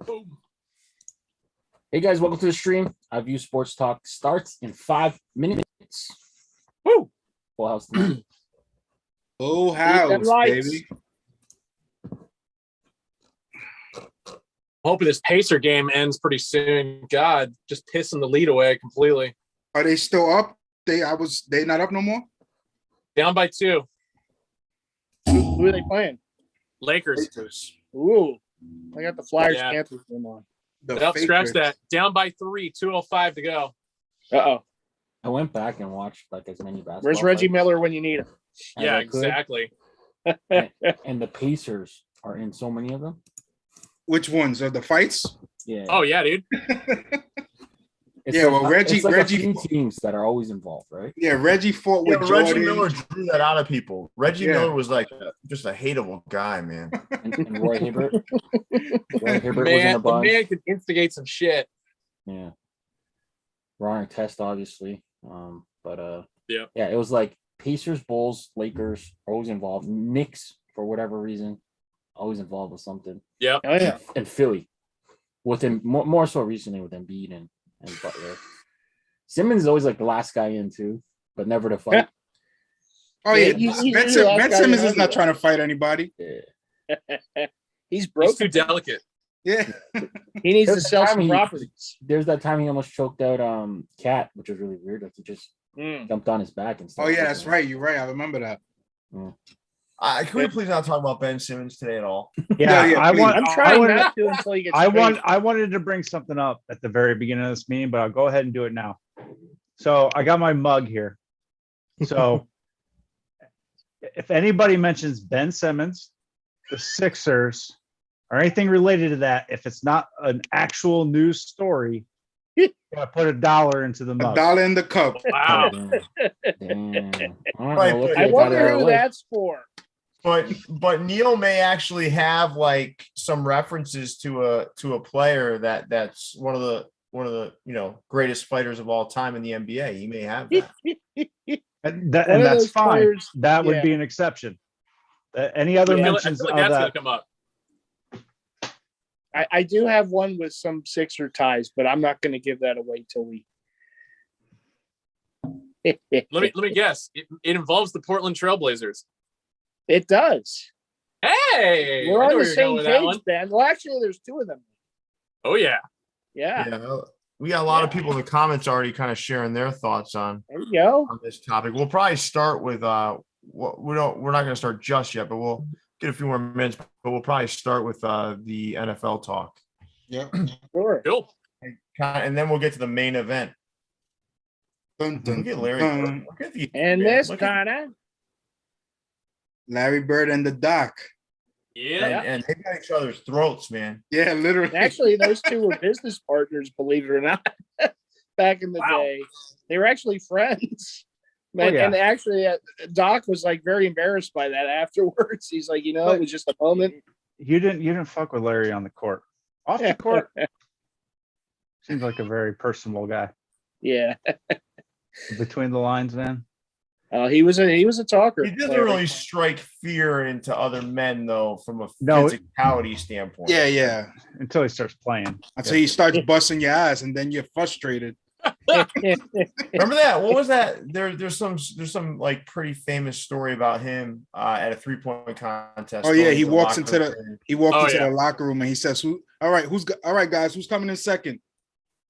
Boom. Hey guys, welcome to the stream. iView Sports Talk starts in 5 minutes. Woo! Full house tonight. Full house, baby. Hoping this Pacer game ends pretty soon. God, just pissing the lead away completely. Are they still up? They not up no more? Down by 2. Who are they playing? Lakers. Ooh, I got the Flyers Yeah. Panthers game on. Nope, scratch that. Down by 3, 2:05 to go. Uh-oh. I went back and watched like as many basketball. Where's Reggie fights Miller when you need him? as Yeah, I could. exactly. And the Pacers are in so many of them. Which ones are the fights? Yeah. Oh, yeah, dude. It's yeah, well, Reggie a few teams that are always involved, right? Yeah, Reggie fought with Jordan. Reggie Miller drew that out of people. Reggie Miller was like just a hateable guy, man. And Roy Hibbert. Roy Hibbert was in a The bunch. man could instigate some shit. Yeah. Ron Test, obviously. Yeah, it was like Pacers, Bulls, Lakers, always involved. Knicks, for whatever reason, always involved with something. Yep. Oh, yeah. And Philly, with him more so recently with Embiid and Butler. Simmons is always like the last guy in too, but never to fight. Oh yeah, Ben Simmons is not trying to fight anybody. Yeah. He's broken. He's too delicate. Yeah. He needs to sell some properties. There's that time he almost choked out Cat, which was really weird. Like he just jumped on his back and stuff. Oh yeah, that's right. You're right. I remember that. Can we please not talk about Ben Simmons today at all? I'm trying not to until you get. I wanted to bring something up at the very beginning of this meeting, but I'll go ahead and do it now. So I got my mug here. So if anybody mentions Ben Simmons, the Sixers, or anything related to that, if it's not an actual news story, you gotta put $1 into the mug. $1 in the cup. Wow. Damn. Right, I wonder who that's for. But Neil may actually have like some references to a player that's one of the greatest fighters of all time in the NBA. He may have that. and that's fine. Players, that would be an exception. Any other mentions I feel of like that's that? gonna come up. I do have one with some Sixer ties, but I'm not going to give that away till we. Let me guess. It involves the Portland Trailblazers. It does. Hey, We're I know on where the you're going same with that page, one. Ben. Well, actually, there's 2 of them. Oh yeah. Yeah. We got a lot of people in the comments already kind of sharing their thoughts on There you go. this topic. We'll probably start with we're not going to start just yet, but we'll get a few more minutes. But we'll probably start with the NFL talk. Yeah. Sure. Cool. And then we'll get to the main event. Dun, dun, Look at Larry. dun. Look at the And man. this Look at- kind of. Larry Bird and the Doc. Yeah. and they got each other's throats, man. Yeah, literally. Actually, those 2 were business partners, believe it or not. Back in the day, they were actually friends. And actually, Doc was like very embarrassed by that afterwards. He's like, it was just a moment. You didn't fuck with Larry on the court. Off the court, seems like a very personable guy. Yeah. Between the lines, man. He was a talker. He doesn't really strike fear into other men, though, from a No. physicality standpoint. Yeah. Until he starts playing. Until he starts busting your ass, and then you're frustrated. Remember that? What was that? There's some like pretty famous story about him at a 3-point contest. Oh yeah, he walks into locker the locker room and he says, all right, guys, who's coming in second?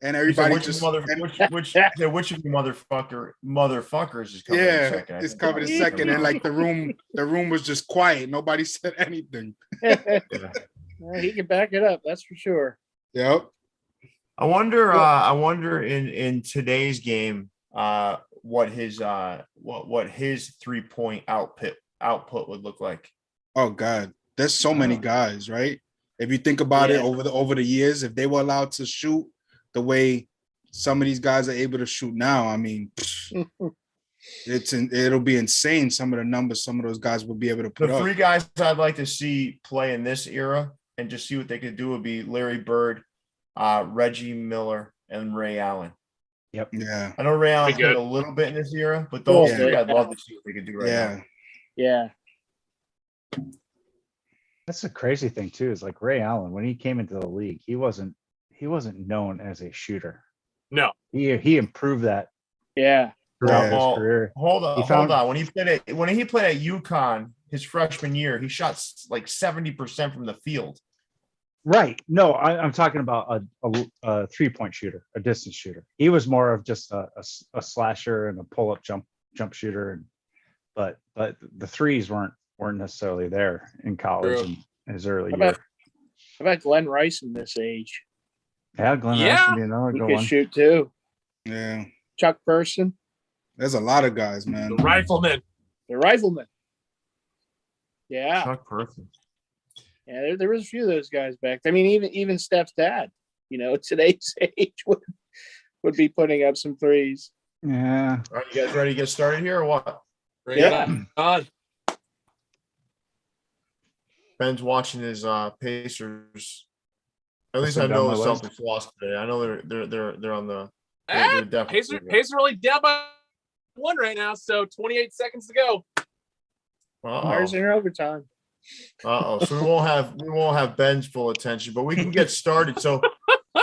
And everybody which of you motherfuckers is coming in second? It's coming in second, and like the room was just quiet. Nobody said anything. Well, he can back it up, that's for sure. Yep. I wonder in today's game what his 3-point output would look like. Oh God, there's so many guys, right? If you think about it over the years, if they were allowed to shoot the way some of these guys are able to shoot now, I mean, it'll be insane. Some of the numbers some of those guys will be able to put The up. 3 guys I'd like to see play in this era and just see what they could do would be Larry Bird, Reggie Miller, and Ray Allen. Yep. Yeah. I know Ray Allen played a little bit in this era, but those 3 I'd love to see what they could do right now. Yeah. That's the crazy thing too. Is like Ray Allen when he came into the league, he wasn't known as a shooter. No, he improved that. Yeah. Throughout his career. Hold on. When he played at UConn his freshman year, he shot like 70% from the field. Right. No, I'm talking about a 3-point shooter, a distance shooter. He was more of just a slasher and a pull-up jump shooter, but the threes weren't necessarily there in college and his early year. How about Glenn Rice in this age? Yeah, Glenn Rice would be another good one. He could shoot too. Yeah. Chuck Person. There's a lot of guys, man. The rifleman. Yeah. Chuck Person. Yeah, there was a few of those guys back. I mean, even Steph's dad, today's age would be putting up some threes. Yeah. All right, you guys ready to get started here or what? Bring it on. Ben's watching his Pacers. At least I know the Celtics lost today. I know they're on the. Pacers are only down by 1 right now, so 28 seconds to go. Ours in overtime. So we won't have Ben's full attention, but we can get started. So,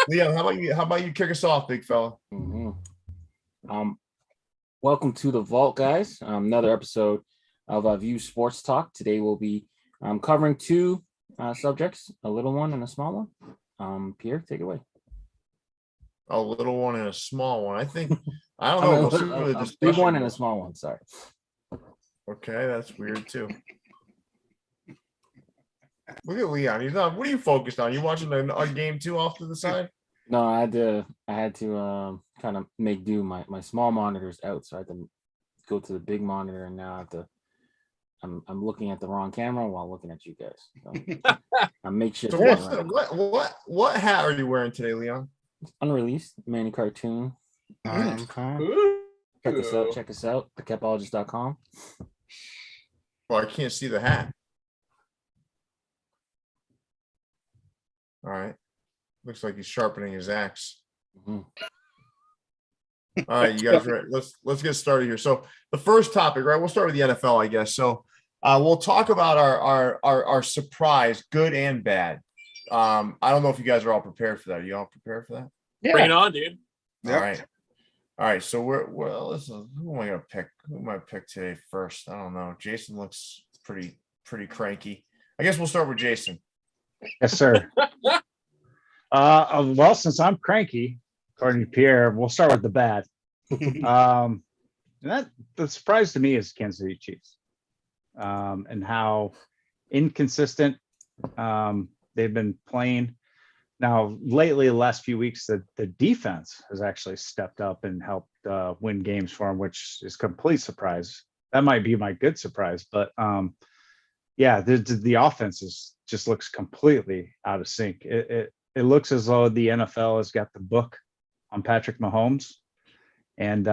Leon, how about you kick us off, big fella? Mm-hmm. Welcome to the Vault, guys. Another episode of View Sports Talk. Today we'll be covering 2 subjects, a little one and a small one. Pierre, take it away. A little one and a small one. I think I don't know. A big one and a small one. Sorry. Okay, that's weird too. Look at Leon. He's not. What are you focused on? You watching a game too off to the side? No, I had to kind of make do. My small monitor's out, so I had to go to the big monitor, and now I have to. I'm looking at the wrong camera while looking at you guys. So I make sure. So what hat are you wearing today, Leon? Unreleased Manny cartoon. Check us out. thecapologist.com. Well, I can't see the hat. All right. Looks like he's sharpening his axe. Mm-hmm. All right, you guys ready? Let's get started here. So the first topic, right? We'll start with the NFL, I guess. So we'll talk about our surprise, good and bad. I don't know if you guys are all prepared for that. Are you all prepared for that? Yeah. Bring it on, dude. Yep. All right. So listen, who am I gonna pick? Who am I pick today first? I don't know. Jason looks pretty cranky. I guess we'll start with Jason. Yes, sir. Well, since I'm cranky, according to Pierre, we'll start with the bad. And the surprise to me is Kansas City Chiefs, and how inconsistent they've been playing. Now, lately, the last few weeks, the defense has actually stepped up and helped win games for them, which is a complete surprise. That might be my good surprise, but the offense just looks completely out of sync. It looks as though the NFL has got the book on Patrick Mahomes, and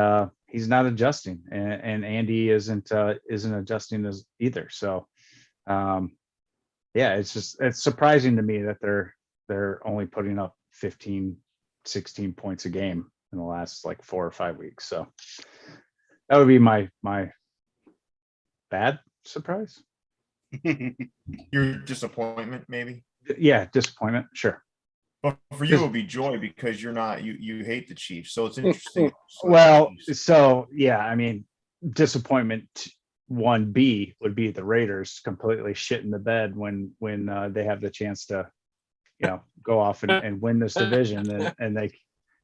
he's not adjusting, and Andy isn't adjusting as either. So, it's surprising to me that they're only putting up 15, 16 points a game in the last like 4 or 5 weeks. So that would be my bad surprise. Your disappointment, maybe? Yeah, disappointment, sure. But for you, it would be joy because you're not you hate the Chiefs, so it's interesting. I mean, disappointment 1B would be the Raiders completely shit in the bed when they have the chance to, go off and win this division, and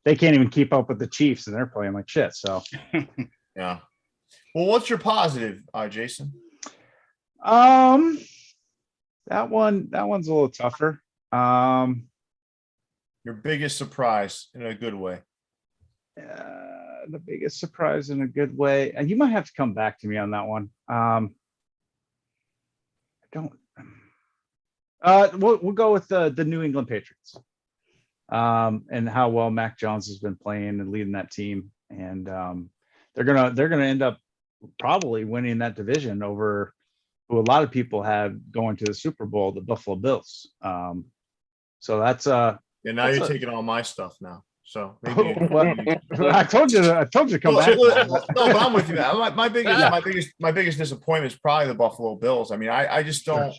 they can't even keep up with the Chiefs, and they're playing like shit. So, yeah. Well, what's your positive, Jason? That one's a little tougher. Your biggest surprise in a good way. The biggest surprise in a good way, and you might have to come back to me on that one. We'll go with the New England Patriots, and how well Mac Jones has been playing and leading that team, and they're gonna end up probably winning that division over who a lot of people have going to the Super Bowl, the Buffalo Bills. So that's you're taking all my stuff now. So maybe I told you to come back. No, but I'm with you. My biggest disappointment is probably the Buffalo Bills. I mean, I just don't.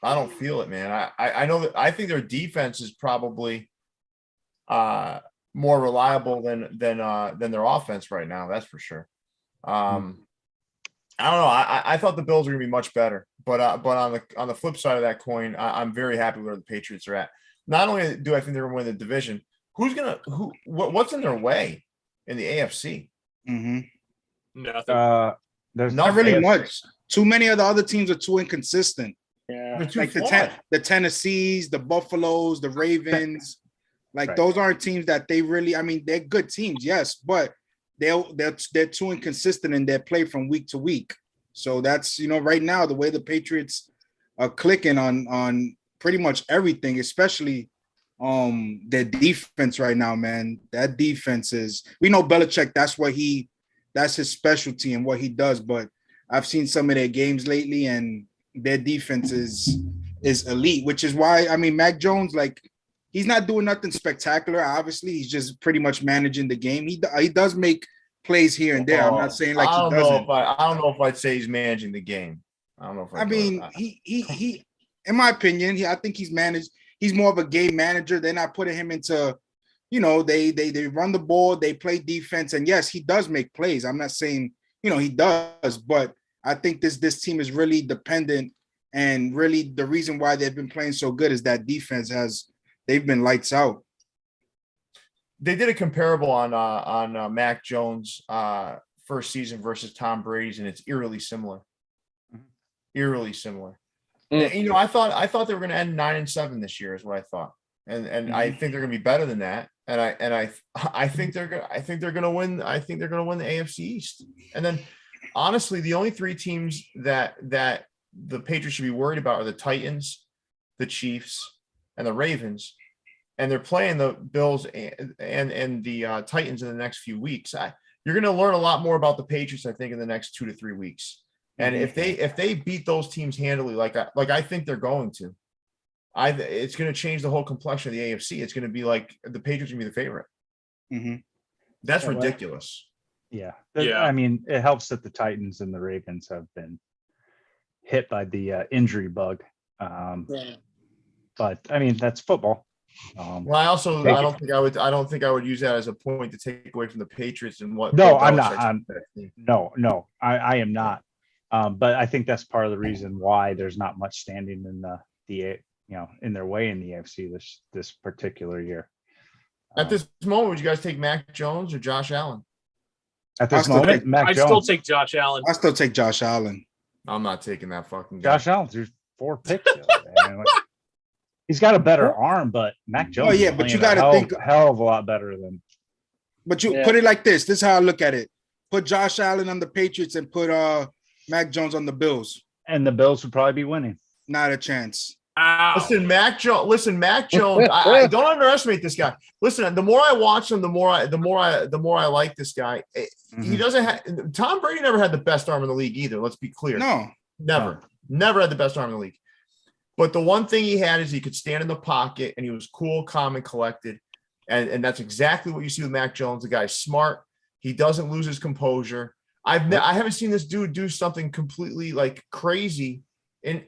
I don't feel it, man. I know that I think their defense is probably more reliable than their offense right now. That's for sure. I don't know. I thought the Bills were gonna be much better, but on the flip side of that coin, I'm very happy where the Patriots are at. Not only do I think they're gonna win the division, what's in their way in the AFC? Nothing. There's not really much. Too many of the other teams are too inconsistent. Yeah, They're too Like the Tennessees, the Buffaloes, the Ravens. Like Right. those aren't teams that they really. I mean, they're good teams, yes, but they're too inconsistent in their play from week to week. So that's right now the way the Patriots are clicking on pretty much everything, especially their defense right now, man. That defense is. We know Belichick. That's his specialty and what he does. But I've seen some of their games lately, and their defense is elite, which is why Mac Jones, like, he's not doing nothing spectacular. Obviously, he's just pretty much managing the game. He does make plays here and there. I'm not saying like he doesn't. I don't know if I'd say he's managing the game. I don't know if he in my opinion, I think he's managed. He's more of a game manager. They're not putting him into, they run the ball, they play defense, and yes, he does make plays. I'm not saying he does, but I think this team is really dependent, and really the reason why they've been playing so good is that defense they've been lights out. They did a comparable on Mac Jones first season versus Tom Brady's, and it's eerily similar. Eerily similar. I thought they were going to end 9-7 this year, is what I thought, and I think they're going to be better than that. And I think they're going to win. I think they're going to win the AFC East. And then, honestly, the only three teams that the Patriots should be worried about are the Titans, the Chiefs, and the Ravens. And they're playing the Bills and the Titans in the next few weeks. You're going to learn a lot more about the Patriots, I think, in the next 2 to 3 weeks. And if they beat those teams handily, like I think they're going to, it's going to change the whole complexion of the AFC. It's going to be like the Patriots going to be the favorite. That's ridiculous. Yeah. I mean, it helps that the Titans and the Ravens have been hit by the injury bug. But I mean, that's football. Well, I don't think I would use that as a point to take away from the Patriots and what. No, I'm not. No, I am not. But I think that's part of the reason why there's not much standing in the in their way in the AFC this particular year. At this moment, would you guys take Mac Jones or Josh Allen? At this moment, Mac Jones. I still take Josh Allen. I still take Josh Allen. I'm not taking that fucking guy. Josh Allen threw 4 picks. He's got a better arm, but Mac Jones. Oh yeah, but you got to think hell of a lot better than. But you put it like this. This is how I look at it. Put Josh Allen on the Patriots and put Mac Jones on the Bills. And the Bills would probably be winning. Not a chance. Ow. Listen, Mac Jones. I don't underestimate this guy. Listen, the more I watch him, the more I like this guy. He doesn't have. Tom Brady never had the best arm in the league either. Let's be clear. No, never had the best arm in the league. But the one thing he had is he could stand in the pocket and he was cool, calm, and collected. And that's exactly what you see with Mac Jones. The guy's smart. He doesn't lose his composure. I haven't seen this dude do something completely like crazy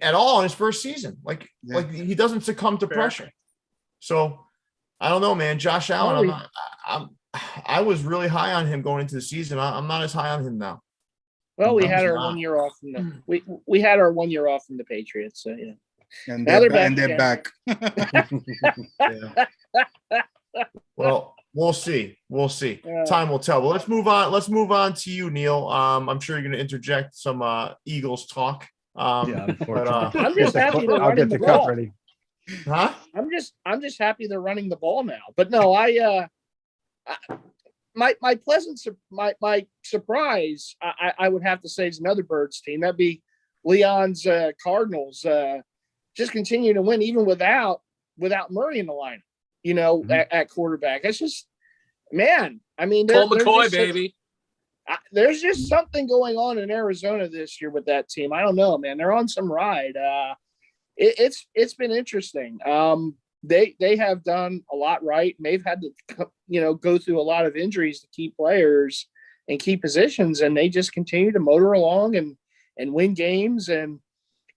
at all in his first season. Like he doesn't succumb to pressure. So I don't know, man. Josh Allen, I was really high on him going into the season. I'm not as high on him now. Well, we had our 1 year off from the we had our 1 year off from the Patriots. So yeah. And they're back. Well, we'll see. Time will tell. But let's move on. Let's move on to you, Neil. I'm sure you're going to interject some Eagles talk. Unfortunately. I'm just happy they're I'll running get the the cup ball. ready. Huh? I'm just happy they're running the ball now. But no, my surprise, I would have to say is another Birds team. That'd be Leon's Cardinals. Just continue to win even without Murray in the lineup, at quarterback. It's just, man, I mean, Cole McCoy, baby. There's just something going on in Arizona this year with that team. I don't know, man. They're on some ride. It's been interesting. They have done a lot right. And they've had to, go through a lot of injuries to key players and key positions, and they just continue to motor along and win games. And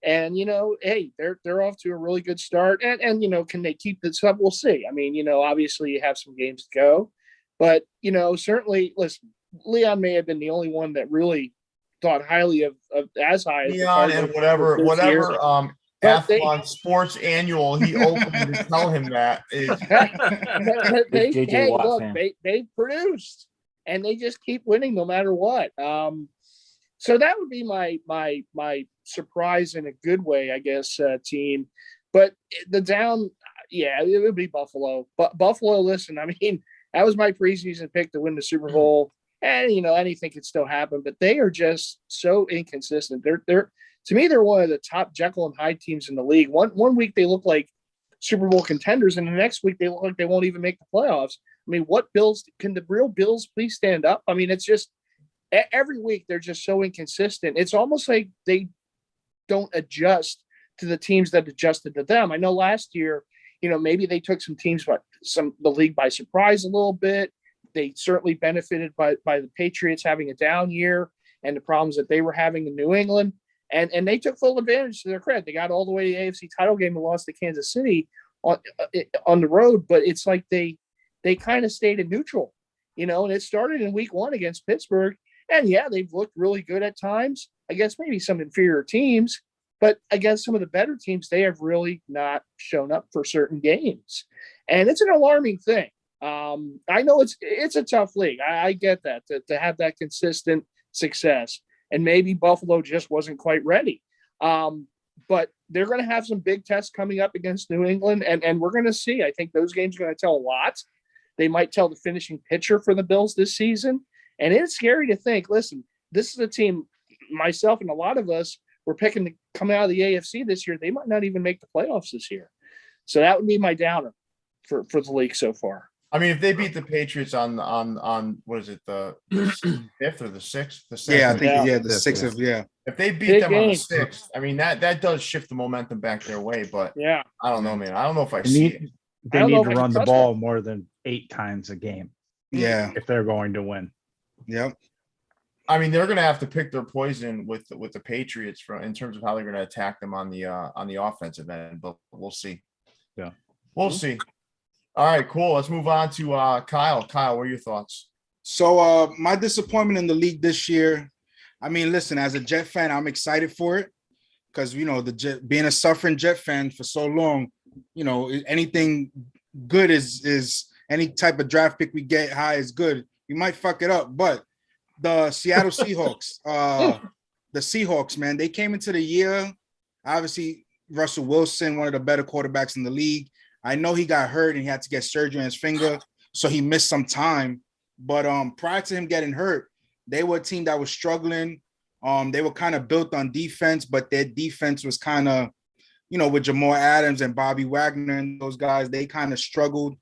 And hey, they're off to a really good start. And can they keep this up? We'll see. I mean, obviously you have some games to go, but certainly, listen, Leon may have been the only one that really thought highly of as high as Leon and whatever Athlon Sports Annual he opened to tell him that is. They produced, and they just keep winning no matter what. So that would be my surprise in a good way, I guess, team. But the down, it would be Buffalo. But Buffalo, listen, I mean, that was my preseason pick to win the Super Bowl. And, anything could still happen. But they are just so inconsistent. They're to me, they're one of the top Jekyll and Hyde teams in the league. One week they look like Super Bowl contenders, and the next week they look like they won't even make the playoffs. I mean, what Bills – can the real Bills please stand up? I mean, it's just – every week they're just so inconsistent. It's almost like they don't adjust to the teams that adjusted to them. I know last year, maybe they took some teams by the league by surprise a little bit. They certainly benefited by the Patriots having a down year and the problems that they were having in New England. And they took full advantage to their credit. They got all the way to the AFC title game and lost to Kansas City on the road. But it's like they kind of stayed in neutral, and it started in week 1 against Pittsburgh. And they've looked really good at times against maybe some inferior teams, but against some of the better teams, they have really not shown up for certain games. And it's an alarming thing. I know it's a tough league. I get that, to have that consistent success. And maybe Buffalo just wasn't quite ready. But they're going to have some big tests coming up against New England, and we're going to see. I think those games are going to tell a lot. They might tell the finishing pitcher for the Bills this season. And it's scary to think, listen, this is a team, myself and a lot of us, were picking to come out of the AFC this year. They might not even make the playoffs this year. So that would be my downer for the league so far. I mean, if they beat the Patriots on what is it, the 5th or the 6th? The 7th? Yeah, I think the 6th of If they beat them on the 6th, I mean that does shift the momentum back their way. But I don't know, man. I don't know if I see it. They need to run the ball more than 8 times a game. Yeah, if they're going to win. Yep. I mean, they're going to have to pick their poison with the Patriots in terms of how they're going to attack them on the offensive end. But we'll see. Yeah, we'll see. All right, cool. Let's move on to Kyle. Kyle, what are your thoughts? So my disappointment in the league this year, I mean, listen, as a Jet fan, I'm excited for it because, being a suffering Jet fan for so long, anything good is any type of draft pick we get high is good. We might fuck it up, but the Seattle Seahawks, the Seahawks, man, they came into the year, obviously Russell Wilson, one of the better quarterbacks in the league. I know he got hurt and he had to get surgery on his finger, so he missed some time. But prior to him getting hurt, they were a team that was struggling. They were kind of built on defense, but their defense was kind of, with Jamal Adams and Bobby Wagner and those guys, they kind of struggled.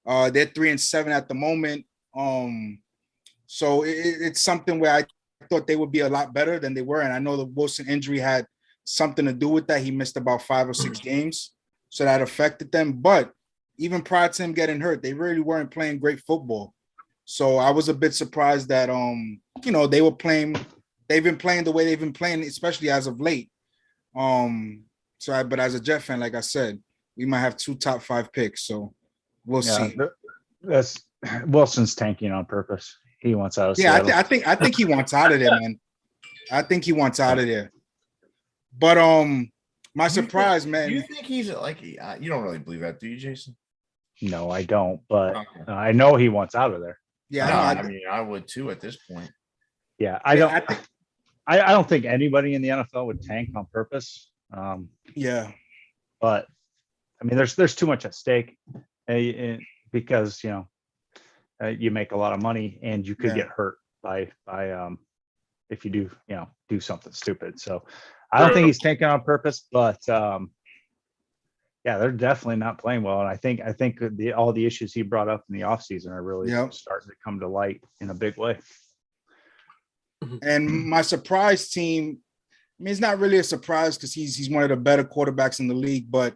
They're 3-7 at the moment. So it's something where I thought they would be a lot better than they were. And I know the Wilson injury had something to do with that. He missed about 5 or 6 games. So that affected them. But even prior to him getting hurt, they really weren't playing great football. So I was a bit surprised that, they've been playing the way they've been playing, especially as of late. But as a Jet fan, like I said, we might have 2 top 5 picks. So we'll see. That's Wilson's tanking on purpose. He wants out of Seattle. I think he wants out of there, man. I think he wants out of there. But my surprise, man. Do you think he's like, you don't really believe that, do you, Jason? No, I don't. But I know he wants out of there. Yeah, I mean, I would too at this point. Yeah, I don't think anybody in the NFL would tank on purpose. Yeah, but I mean, there's too much at stake because you make a lot of money and you could get hurt by if you do something stupid. So I don't think he's tanking on purpose, but they're definitely not playing well. And I think all the issues he brought up in the offseason are really starting to come to light in a big way. And my surprise team, I mean, it's not really a surprise because he's one of the better quarterbacks in the league. But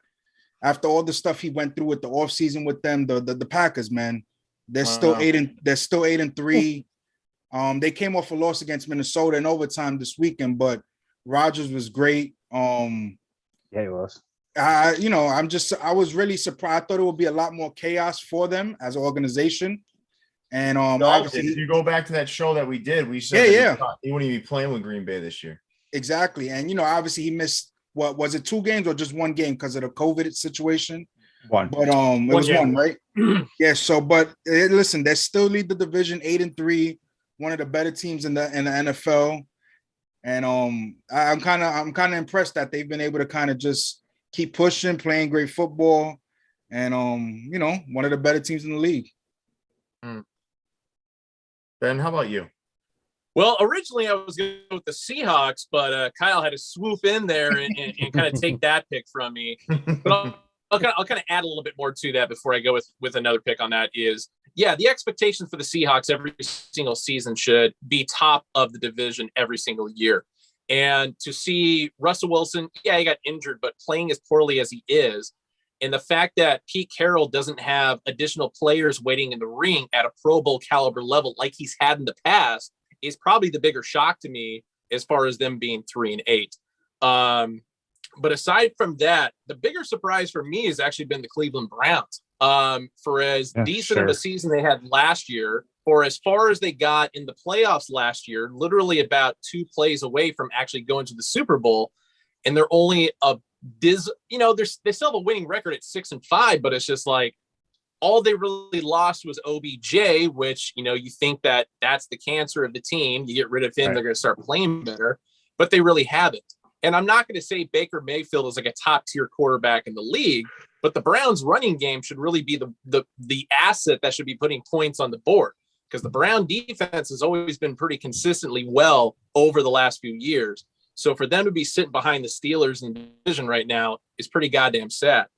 after all the stuff he went through with the offseason with them, the Packers, man, they're still 8-3. They came off a loss against Minnesota in overtime this weekend, but Rodgers was great. Yeah, he was. I was really surprised. I thought it would be a lot more chaos for them as an organization. And obviously, if you go back to that show that we did, we said he wouldn't even be playing with Green Bay this year. Exactly. And obviously he missed, what was it, 2 games or just 1 game because of the COVID situation? 1. But it was 1, right? Yeah. So, but listen, they still lead the division 8-3, one of the better teams in the NFL. And I'm kind of impressed that they've been able to kind of just keep pushing, playing great football, and one of the better teams in the league. Ben, how about you? Well, originally I was going to go with the Seahawks, but Kyle had to swoop in there and kind of take that pick from me. But I'll kind of add a little bit more to that before I go with another pick on that is, yeah, the expectation for the Seahawks every single season should be top of the division every single year. And to see Russell Wilson, yeah, he got injured, but playing as poorly as he is, and the fact that Pete Carroll doesn't have additional players waiting in the ring at a Pro Bowl caliber level like he's had in the past is probably the bigger shock to me as far as them being 3-8. But aside from that, the bigger surprise for me has actually been the Cleveland Browns. For as decent of a season they had last year, or as far as they got in the playoffs last year, literally about 2 plays away from actually going to the Super Bowl, and they're only they still have a winning record at 6-5, but it's just like all they really lost was OBJ, which, you think that that's the cancer of the team. You get rid of him, right, they're going to start playing better, but they really haven't. And I'm not going to say Baker Mayfield is like a top tier quarterback in the league, but the Browns running game should really be the asset that should be putting points on the board, because the Brown defense has always been pretty consistently well over the last few years. So for them to be sitting behind the Steelers in the division right now is pretty goddamn sad.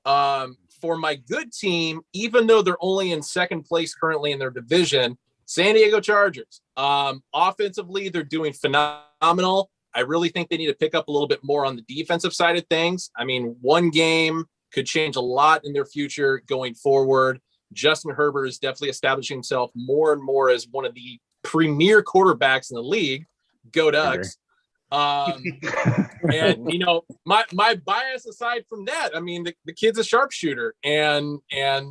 For my good team, even though they're only in second place currently in their division, San Diego Chargers. Offensively, they're doing phenomenal. I really think they need to pick up a little bit more on the defensive side of things. I mean, 1 game could change a lot in their future going forward. Justin Herbert is definitely establishing himself more and more as one of the premier quarterbacks in the league. Go Ducks. And my bias aside from that, I mean, the kid's a sharpshooter, and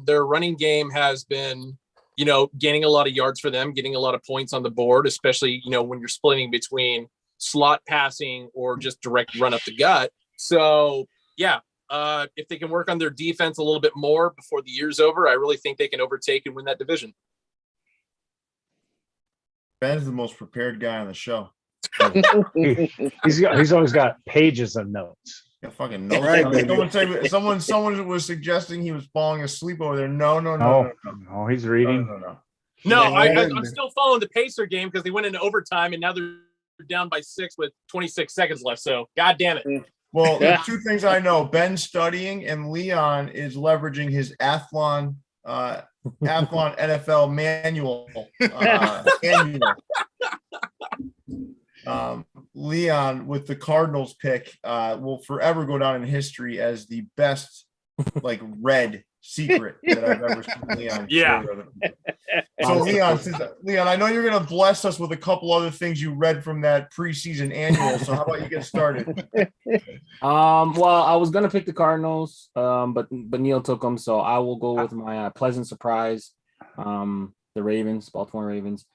their running game has been, gaining a lot of yards for them, getting a lot of points on the board, especially, when you're splitting between slot passing or just direct run up the gut. So yeah, if they can work on their defense a little bit more before the year's over, I really think they can overtake and win that division. Ben's the most prepared guy on the show. He's always got pages of notes. Yeah, fucking notes. Right, someone was suggesting he was falling asleep over there. No, he's reading. No, I'm still following the Pacer game because they went into overtime and now they're down by 6 with 26 seconds left. So, God damn it. Well, the 2 things I know: Ben's studying, and Leon is leveraging his Athlon NFL manual. Leon with the Cardinals pick will forever go down in history as the best red secret that I've ever seen Leon. Yeah. So Leon, I know you're going to bless us with a couple other things you read from that preseason annual. So how about you get started? Well, I was going to pick the Cardinals, but Neil took them, so I will go with my pleasant surprise. The Ravens, Baltimore Ravens.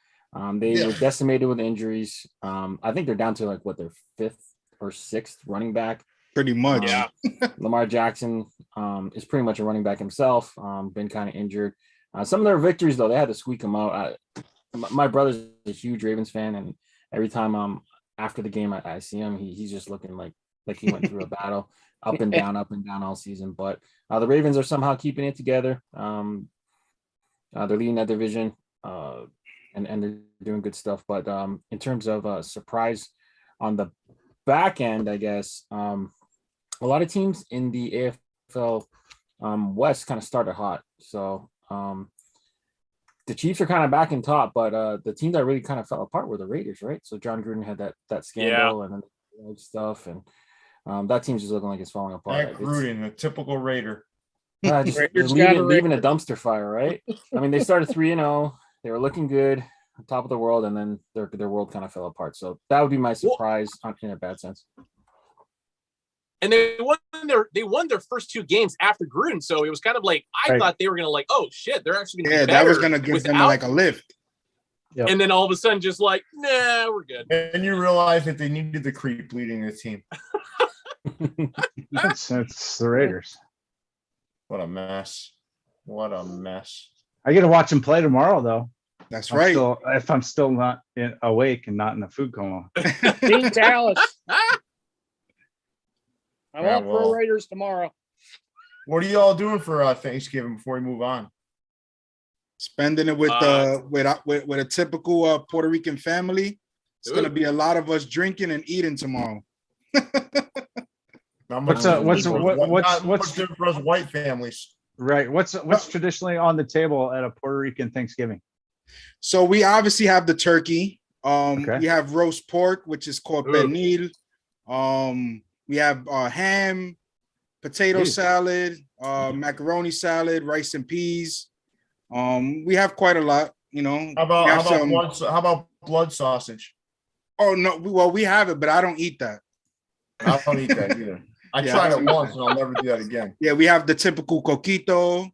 They were decimated with injuries. I think they're down to their 5th or 6th running back. Pretty much. Yeah. Lamar Jackson is pretty much a running back himself. Been kind of injured. Some of their victories, though, they had to squeak them out. My brother's a huge Ravens fan, and every time after the game I see him, he's just looking like he went through a battle, up and down all season. But the Ravens are somehow keeping it together. They're leading that division, and they're doing good stuff. But in terms of surprise on the back end, I guess a lot of teams in the AFL West kind of started hot. So the Chiefs are kind of back in top, but the team that really kind of fell apart were the Raiders, right? So John Gruden had that scandal and then stuff, and that team's just looking like it's falling apart. Jack Gruden, a typical Raider. Just leaving a dumpster fire, right? I mean, they started 3-0. They were looking good, top of the world, and then their world kind of fell apart. So that would be my surprise in a bad sense. And they won their first 2 games after Gruden. So it was kind of like I thought they were gonna like, oh shit, they're actually gonna be better. That was gonna give them like a lift. Yep. And then all of a sudden, just like, nah, we're good. And you realize that they needed the creep leading the team. It's the Raiders. What a mess. What a mess. I get to watch them play tomorrow, though. That's right. If I'm still not awake and not in a food coma. Beat Dallas. I want Pro Raiders tomorrow. What are you all doing for Thanksgiving before we move on? Spending it with a typical Puerto Rican family. It's going to be a lot of us drinking and eating tomorrow. What's different for us white families? Right. What's traditionally on the table at a Puerto Rican Thanksgiving? So we obviously have the turkey. We have roast pork, which is called pernil. We have ham, potato salad, macaroni salad, rice and peas. We have quite a lot, you know. How about blood sausage? Oh no, we have it, but I don't eat that. I don't eat that either. I tried it once and I'll never do that again. Yeah, we have the typical coquito,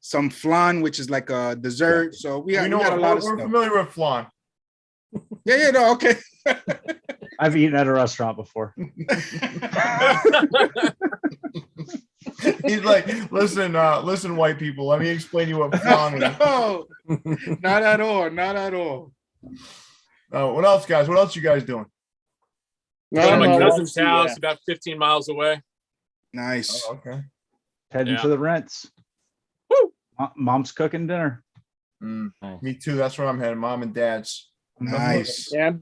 some flan, which is like a dessert. So we got a lot of stuff. We're familiar with flan. No, okay. I've eaten at a restaurant before. He's like, listen, white people, let me explain to you what flan is. No, not at all. What else, guys? What else you guys doing? Going to my cousin's house, about 15 miles away. Nice. Oh, okay. Heading to the rents. Woo! Mom's cooking dinner. Nice. Me too. That's where I'm heading. Mom and Dad's. Nice. Yeah,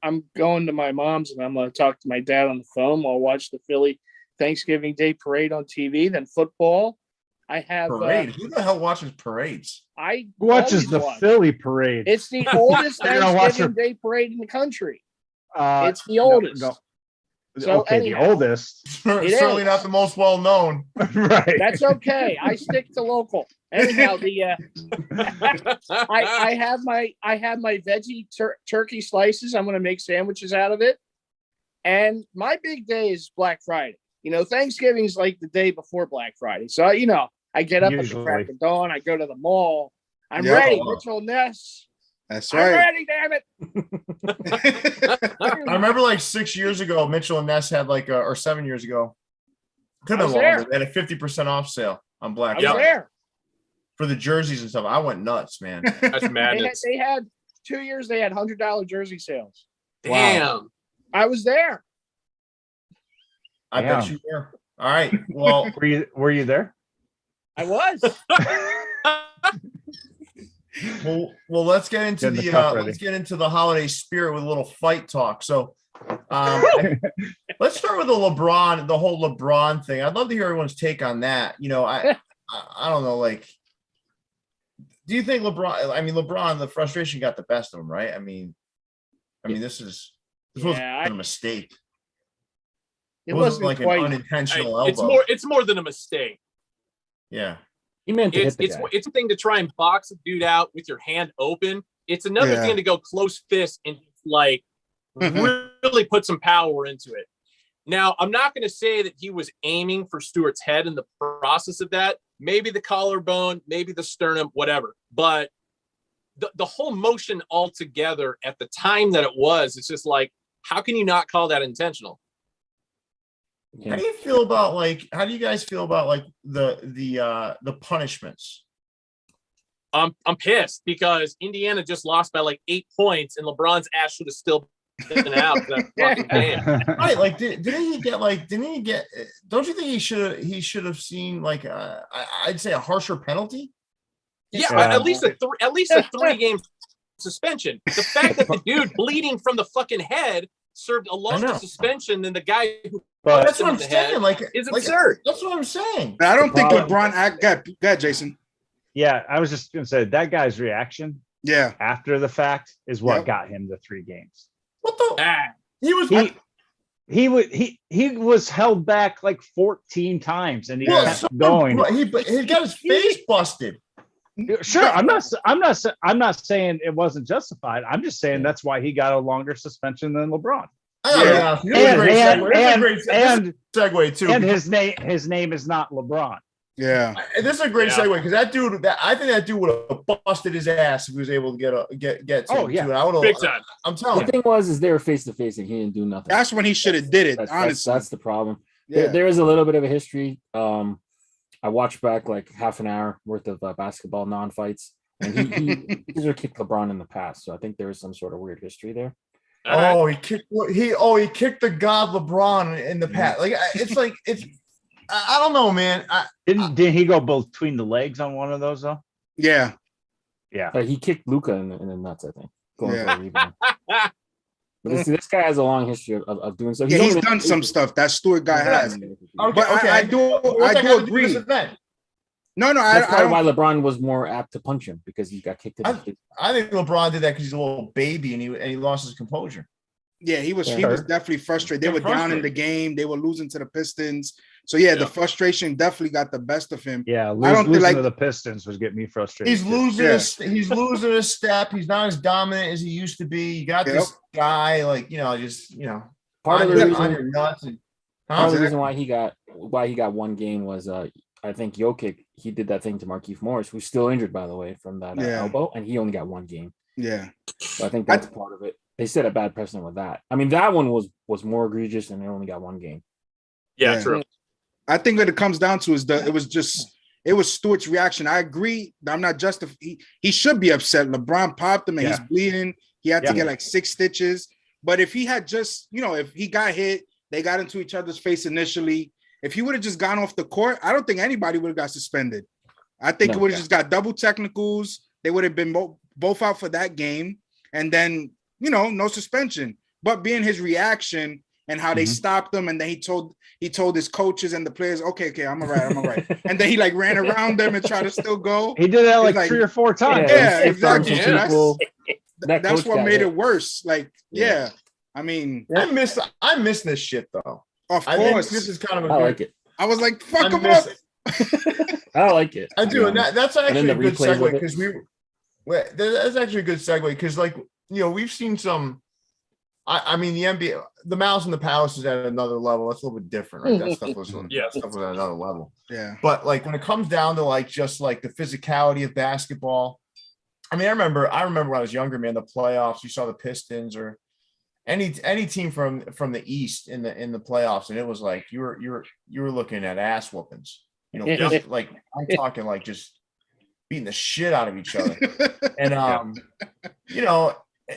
I'm going to my mom's, and I'm going to talk to my dad on the phone. I'll watch the Philly Thanksgiving Day parade on TV. Then football. I have parade. Who the hell watches parades? Who watches the Philly parade? It's the oldest Thanksgiving Day parade in the country. It's the oldest. No. So anyhow, the oldest. Certainly not the most well known. Right. That's okay. I stick to local. Anyhow, I have my veggie turkey slices. I'm going to make sandwiches out of it. And my big day is Black Friday. You know, Thanksgiving is like the day before Black Friday. So, you know, I get up at the crack of dawn. I go to the mall. I'm ready. Mitchell Ness. That's right. I'm ready, damn it. I remember like 6 years ago, Mitchell and Ness had or 7 years ago. Could have been longer. They had a 50% off sale on Black Friday. There. For the jerseys and stuff. I went nuts, man. That's madness. They had 2 years, they had $100 jersey sales. Damn. Wow. I was there. I bet you were. All right. Well, were you there? I was. Well, let's get into the holiday spirit with a little fight talk. So, let's start with the whole LeBron thing. I'd love to hear everyone's take on that. You know, I don't know. Like, do you think LeBron, the frustration got the best of him, right? I mean, this was a mistake. It wasn't like quite an unintentional elbow. It's more than a mistake. Yeah. He meant to hit the guy. It's a thing to try and box a dude out with your hand open. It's another thing to go close fist and really put some power into it. Now, I'm not going to say that he was aiming for Stewart's head in the process of that. Maybe the collarbone, maybe the sternum, whatever. But the whole motion altogether at the time that it was, it's just like, how can you not call that intentional? How do you feel about how do you guys feel about the punishments? I'm pissed because Indiana just lost by 8 points and LeBron's ass should have still been out for that fucking game. Right, didn't he get don't you think he should have seen I'd say a harsher penalty? Yeah, at least a 3-game suspension. The fact that the dude bleeding from the fucking head served a longer suspension than the guy who. But that's what I'm saying. Is absurd. That's what I'm saying. I don't think LeBron. Go ahead, Jason. Yeah, I was just gonna say that guy's reaction. Yeah. After the fact is what got him the 3 games. What the? He was held back 14 times and he kept going. He got his face busted. Sure, I'm not saying it wasn't justified. I'm just saying that's why he got a longer suspension than LeBron. Yeah. Great segue too. And his name is not LeBron. Yeah. And this is a great segue because that dude, I think that dude would have busted his ass if he was able to get to him too. Big time. I'm telling you. The thing is they were face to face and he didn't do nothing. That's when he should have did it. Honestly, that's the problem. Yeah. There is a little bit of a history. I watched back like half an hour worth of basketball non-fights, and he kicked LeBron in the past. So I think there is some sort of weird history there. He kicked the god LeBron in the past. Like it's I don't know, man. Didn't he go between the legs on one of those though? Yeah. He kicked Luka in the nuts, I think. Going for a rebound. But this guy has a long history of doing so. He's done some stuff that Stewart guy has. Okay. I do agree. No, that's probably why LeBron was more apt to punch him because he got kicked in the face. I think LeBron did that because he's a little baby and he lost his composure. Yeah, he was definitely frustrated. They were down in the game. They were losing to the Pistons. So the frustration definitely got the best of him. Yeah, losing to the Pistons was getting me frustrated. He's losing a step. He's not as dominant as he used to be. You got this guy part of the reason on your nuts. Part of the reason why he got one game was I think Jokic, he did that thing to Markieff Morris, who's still injured by the way from that elbow, and he only got one game. Yeah, so I think that's part of it. They set a bad precedent with that. I mean, that one was more egregious, and they only got one game. Yeah, true. I think what it comes down to is it was Stewart's reaction. I agree. I'm not justified. He should be upset. LeBron popped him and he's bleeding. He had to get like 6 stitches. But if he had just, if he got hit, they got into each other's face initially. If he would have just gone off the court, I don't think anybody would have got suspended. I think it would have just got double technicals. They would have been both out for that game. And then, no suspension. But being his reaction and how they stopped him, and then he told his coaches and the players, okay, I'm all right. And then he like ran around them and tried to still go. He did that like 3 or 4 times. Yeah, exactly. Yeah. That's what made it worse. Like, I mean, I miss this shit though. Of course, I think this is kind of. I like it. I was like, fuck him up. I like it. I do, and that's actually a good segue because that's actually a good segue because we've seen some. I mean, the NBA, the Mouse and the Palace is at another level. That's a little bit different, right? That stuff was at another level. Yeah. But when it comes down to just the physicality of basketball, I mean, I remember when I was younger, man, the playoffs. You saw the Pistons or any team from the East in the playoffs, and it was like you were looking at ass whoopings. I'm talking just beating the shit out of each other, and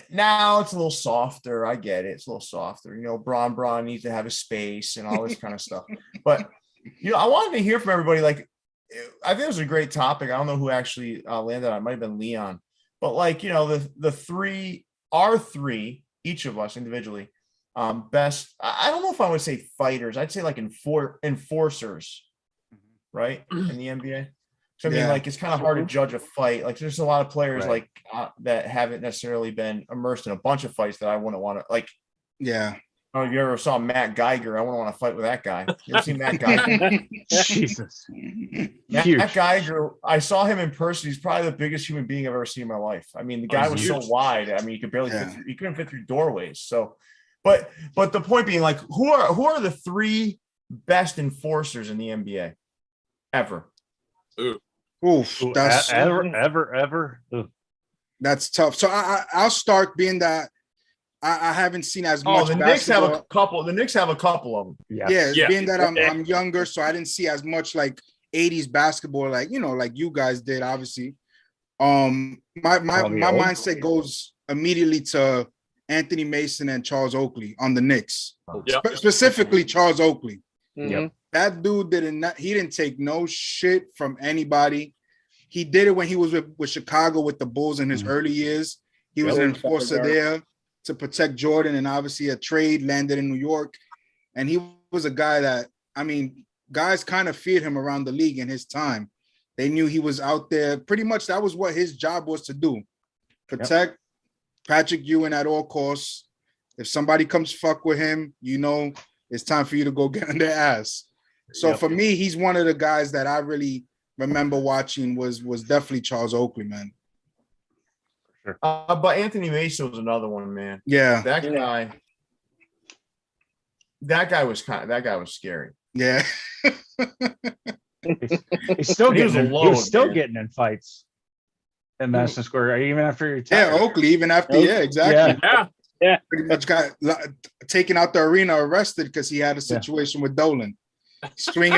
now it's a little softer. I get it. It's a little softer. Bron needs to have his space and all this kind of stuff. But, I wanted to hear from everybody. I think it was a great topic. I don't know who actually landed on it. It might have been Leon. But our three, each of us individually, best, I don't know if I would say fighters. I'd say enforcers, right? In the NBA. So, I mean, it's kind of hard to judge a fight. There's a lot of players that haven't necessarily been immersed in a bunch of fights that I wouldn't want to Yeah. I don't know if you ever saw Matt Geiger. I wouldn't want to fight with that guy. You ever seen Matt Geiger? Jesus. Matt Geiger, I saw him in person. He's probably the biggest human being I've ever seen in my life. I mean, the guy was so wide. I mean, you could barely fit through, you couldn't fit through doorways. So, but the point being, who are the 3 best enforcers in the NBA ever? Oof, that's ever. Oof. That's tough. So I'll start being that I haven't seen as much. The Knicks have a couple. The Knicks have a couple of them. Yeah. Being that I'm younger, so I didn't see as much 80s basketball, like you guys did. Obviously, my mindset goes immediately to Anthony Mason and Charles Oakley on the Knicks, specifically Charles Oakley. Mm-hmm. That dude didn't take no shit from anybody. He did it when he was with Chicago with the Bulls in his early years. He was an enforcer there to protect Jordan, and obviously a trade landed in New York. And he was a guy that, I mean, guys kind of feared him around the league in his time. They knew he was out there. Pretty much that was what his job was to do. Protect Patrick Ewing at all costs. If somebody comes fuck with him, it's time for you to go get on their ass. So for me, he's one of the guys that I really remember watching was definitely Charles Oakley, man. Sure. But Anthony Mason was another one, man. Yeah. That guy. that guy was scary. Yeah. He's still He was getting alone, getting in fights in Madison Square, even after you're Yeah, Oakley, even after, yeah, exactly. Yeah. Pretty much got taken out the arena, arrested because he had a situation with Dolan. Swinging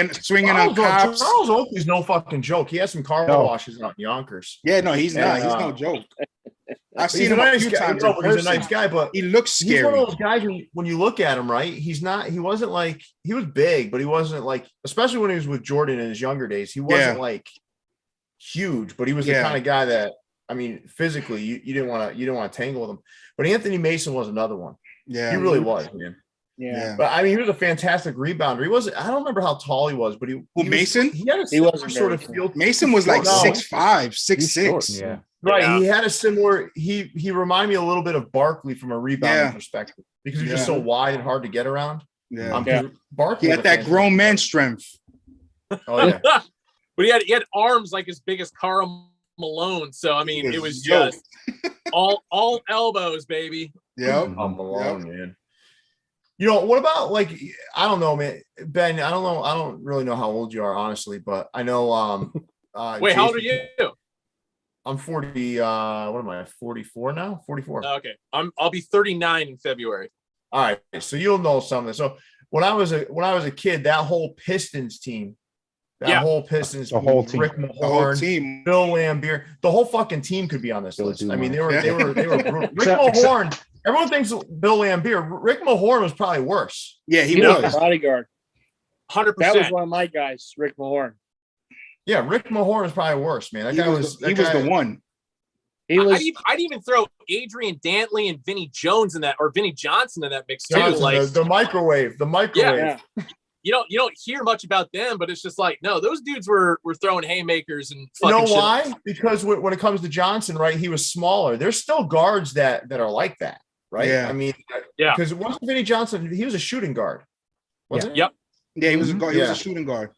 on cops. Charles Oakley's no fucking joke. He has some car washes out in Yonkers. Yeah, no, he's not. He's no joke. I've seen him a few times. He's a nice guy, but he looks scary. He's one of those guys when you look at him, right? He wasn't like, he was big, but he wasn't like, especially when he was with Jordan in his younger days, he wasn't like huge, but he was the kind of guy that, I mean, physically, you didn't want to tangle with him. But Anthony Mason was another one. Yeah, he really was, man. Yeah, but I mean, he was a fantastic rebounder. He wasn't. I don't remember how tall he was, but Mason? He had a similar sort of field. Mason was like 6'5", 6'6". Yeah, right. He had a similar. He reminded me a little bit of Barkley from a rebounding perspective because he was just so wide and hard to get around. Yeah, Barkley had that grown man strength. Oh yeah, but he had arms like as big as Karl Malone. So I mean, it was just all elbows, baby. Yeah, Malone, man. You know, what about like, I don't know, man, Ben, I don't know. I don't really know how old you are, honestly, but I know, wait, Jason, how old are you? I'm 40. What am I? 44 now? 44. Okay. I'll be 39 in February. All right. So you'll know something. So when I was a kid, that whole Pistons team, whole Pistons, the whole team, Rick Mahorn, Bill Laimbeer, the whole fucking team could be on this list. I mean, they were brutal. Rick Mahorn. Everyone thinks Bill Laimbeer. Rick Mahorn was probably worse. Yeah, he was bodyguard. 100%. That was one of my guys, Rick Mahorn. Yeah, Rick Mahorn was probably worse, man. That guy was the one. He was. I'd even throw Adrian Dantley and Vinnie Jones in that, or Vinnie Johnson in that mix too. Johnson, like the microwave. Yeah. You don't hear much about them, but it's just like, no, those dudes were throwing haymakers and you know fucking why? shit. Because when it comes to Johnson, right, he was smaller. There's still guards that are like that, right? Yeah. I mean, because it wasn't Vinnie Johnson. He was a shooting guard, wasn't he? Yep. Yeah, he was a guard. He was a shooting guard.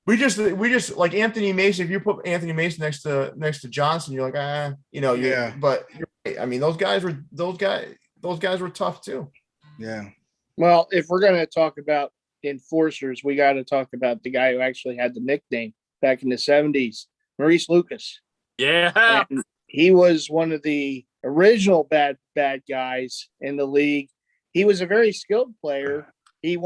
We just like Anthony Mason. If you put Anthony Mason next to Johnson, you're like, yeah. But you're right. I mean, those guys were tough too. Yeah. Well, if we're gonna talk about enforcers, we got to talk about the guy who actually had the nickname back in the 70s, Maurice Lucas. Yeah. And he was one of the original bad guys in the league. He was a very skilled player. He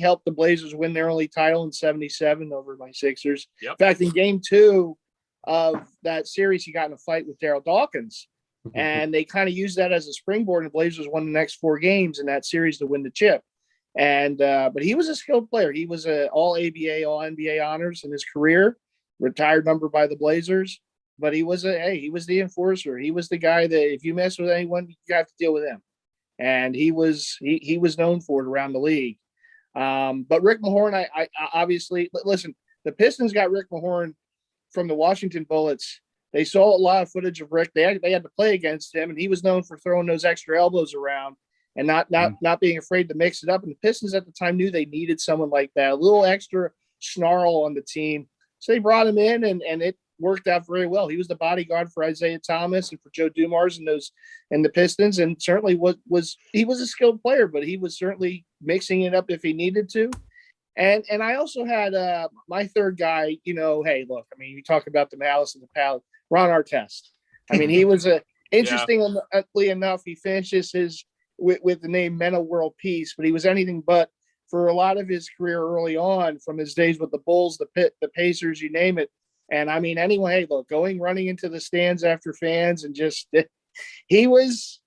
helped the Blazers win their only title in 77 over my Sixers. Yep. In fact, in game 2 of that series, he got in a fight with Daryl Dawkins. And they kind of used that as a springboard, and the Blazers won the next 4 games in that series to win the chip. And but he was a skilled player. He was all ABA, all NBA honors in his career, retired number by the Blazers. But he was the enforcer. He was the guy that if you mess with anyone, you have to deal with him. And he was known for it around the league. But Rick Mahorn, I obviously listen. The Pistons got Rick Mahorn from the Washington Bullets. They saw a lot of footage of Rick. They had to play against him, and he was known for throwing those extra elbows around and not being afraid to mix it up. And the Pistons at the time knew they needed someone like that, a little extra snarl on the team. So they brought him in, and it worked out very well. He was the bodyguard for Isaiah Thomas and for Joe Dumars and the Pistons, and certainly he was a skilled player, but he was certainly mixing it up if he needed to. And I also had my third guy. Hey, look, I mean, you talk about the malice of the palace, Ron Artest. I mean, he was interestingly enough, he finishes his with the name Mental World Peace, but he was anything but for a lot of his career early on, from his days with the Bulls, the Pacers, you name it. And I mean, anyway, look, running into the stands after fans, and just he was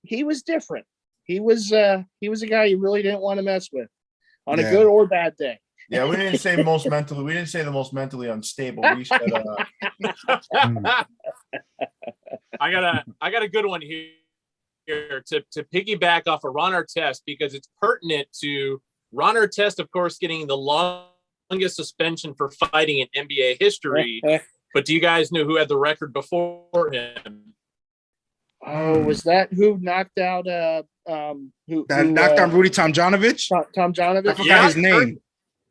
different. He was a guy you really didn't want to mess with on a good or bad day. Yeah, we didn't say the most mentally unstable. We said I got a good one here to piggyback off of Ron Artest, because it's pertinent to Ron Artest, of course, getting the longest suspension for fighting in NBA history. But do you guys know who had the record before him? Oh, was that who knocked out knocked out Rudy Tomjanovich? Tomjanovich? I forgot his name.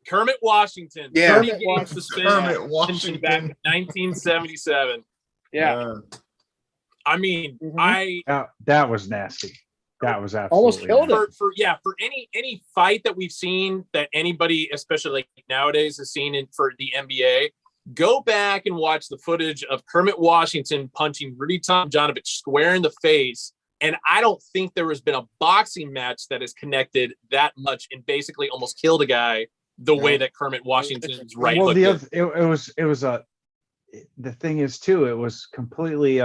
Kermit Washington. Yeah. 30 game suspension. Kermit Washington back in 1977. Yeah. I mean, that was nasty. That was almost absolutely killed him. For any fight that we've seen that anybody, especially like nowadays, has seen for the NBA. Go back and watch the footage of Kermit Washington punching Rudy Tomjanovich square in the face. And I don't think there has been a boxing match that has connected that much and basically almost killed a guy the way that Kermit Washington's right. Well, it was the thing is too, it was completely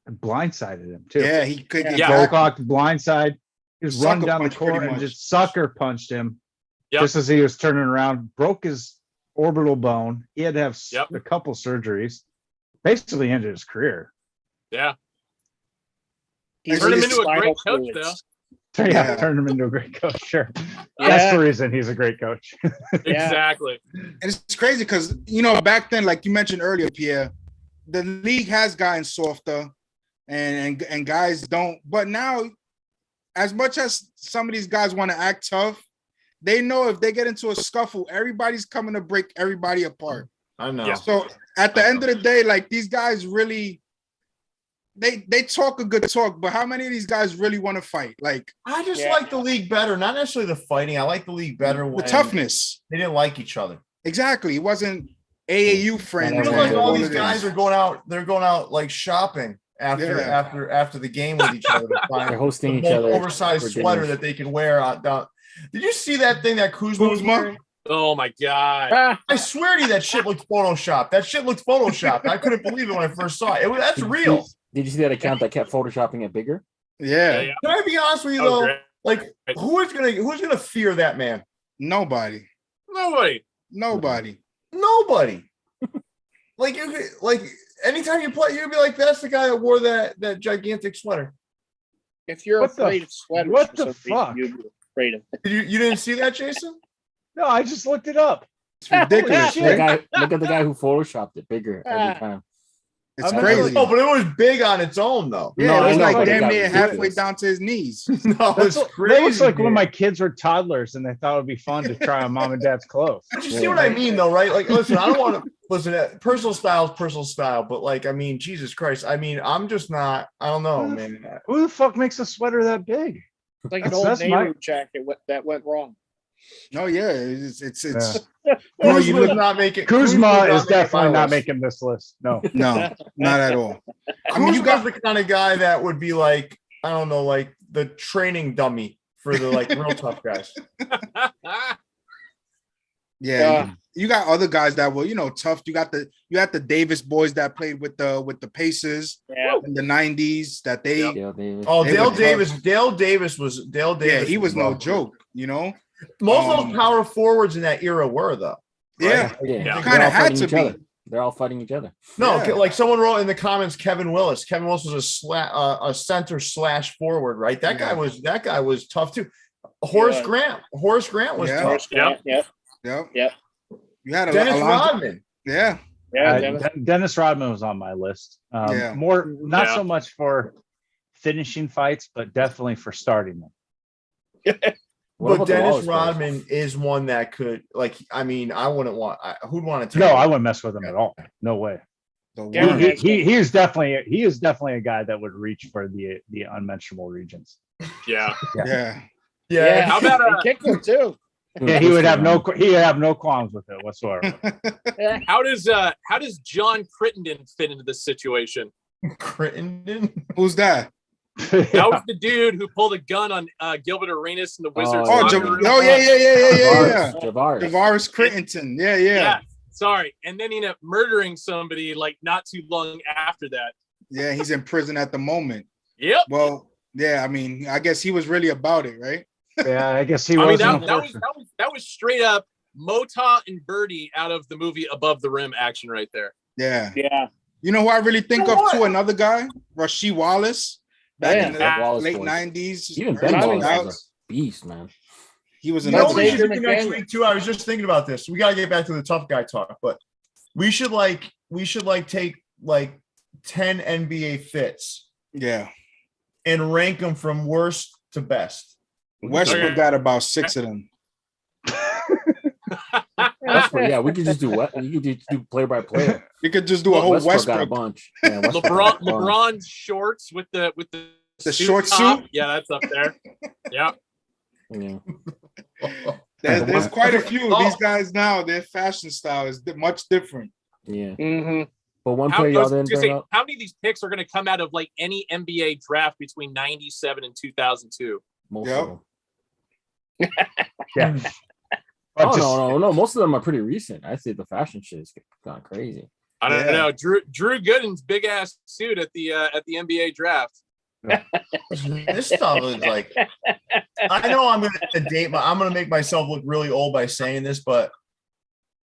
blindsided him too. Yeah, he could. Goal cocked blindside. He was running down the court and just sucker punched him just as he was turning around, broke his orbital bone. He had to have a couple surgeries. Basically ended his career. Yeah. He turned him into a great coach, though. Yeah, turned him into a great coach. Sure. That's the reason he's a great coach. Exactly. And it's crazy because, back then, like you mentioned earlier, Pierre, the league has gotten softer and guys don't. But now, as much as some of these guys want to act tough, they know if they get into a scuffle, everybody's coming to break everybody apart. I know. Yeah. So at the end of the day, like these guys really, they talk a good talk, but how many of these guys really want to fight? Like, I just like the league better, not necessarily the fighting. I like the league better when the toughness. They didn't like each other. Exactly. It wasn't AAU friends. I feel like all these guys are going out. They're going out like shopping after the game with each other. They're hosting each other. Oversized sweater that they can wear down. Did you see that thing that Kuzma was wearing? Oh my God. I swear to you, that shit looked photoshopped. I couldn't believe it when I first saw it. That's real. Did you see that account that kept photoshopping it bigger? Yeah. Can I be honest with you though? Great. Like, who's gonna fear that man? Nobody. Like anytime you play, you'd be like, that's the guy that wore that gigantic sweater. If you're afraid of sweaters, what the fuck? You'd be afraid of it. You didn't see that, Jason? No, I just looked it up. It's ridiculous. Look at the guy who photoshopped it bigger every time. It's crazy. Oh, but it was big on its own, though. Yeah, it was like damn near halfway down to his knees. No, it's crazy. That looks like when my kids were toddlers and they thought it would be fun to try on mom and dad's clothes. But you see what I mean, though, right? Like, listen, I don't want to listen. Personal style is personal style, but like, I mean, Jesus Christ, I mean, I'm just not. I don't know, man. Who the fuck makes a sweater that big? It's like an old Nehru jacket that went wrong. No, it's Kuzma is definitely not making this list. No, not at all. I mean, you got the kind of guy that would be like, I don't know, like the training dummy for the like real tough guys. Yeah, you got other guys that were, tough. You got the Davis boys that played with the Pacers in the 90s. That Dale Davis was. Yeah, he was no joke. Most of those power forwards in that era were though. Right? Yeah. Kind of had to be. They're all fighting each other. No, like someone wrote in the comments, Kevin Willis. Kevin Willis was a center / forward, right? That guy was tough too. Horace Grant was tough. Yep. You had Dennis Rodman. Yeah. Dennis Rodman was on my list. Not so much for finishing fights, but definitely for starting them. But Dennis Rodman is one that could, like, I mean, I wouldn't want. Who'd want to? No, I wouldn't mess with him at all. No way. He is definitely a guy that would reach for the unmentionable regions. Yeah. How about kicker too? Yeah, he would have no qualms with it whatsoever. How does John Crittenden fit into this situation? Crittenden? Who's that? That was the dude who pulled a gun on Gilbert Arenas in the Wizards. Javaris Crittenden. Yeah. Sorry. And then he ended up murdering somebody like not too long after that. Yeah, he's in prison at the moment. Yep. Well, yeah, I mean, I guess he was really about it, right? Yeah, I guess he was. That was straight up Mota and Birdie out of the movie Above the Rim action right there. Yeah. You know who I really think of too? Another guy, Rasheed Wallace. Back in the late 90s. Even Ben Wallace was a beast, man. He was another next week too. I was just thinking about this. We gotta get back to the tough guy talk, but we should take like 10 NBA fits. Yeah. And rank them from worst to best. Westbrook got about 6 of them. We could just do what? You could do play by player. You could just do a whole Westbrook got a bunch. LeBron's shorts with the The short top. suit? Yeah, that's up there. Yeah. Yeah. There's quite a few of these guys now. Their fashion style is much different. Yeah. Mm-hmm. But one player y'all didn't bring up. How many of these picks are going to come out of like any NBA draft between 97 and 2002? Most of them. Yeah. Oh, no. Most of them are pretty recent. I say the fashion shit is gone crazy. I don't know. Drew Gooden's big ass suit at the NBA draft. This stuff is like, I know I'm gonna make myself look really old by saying this, but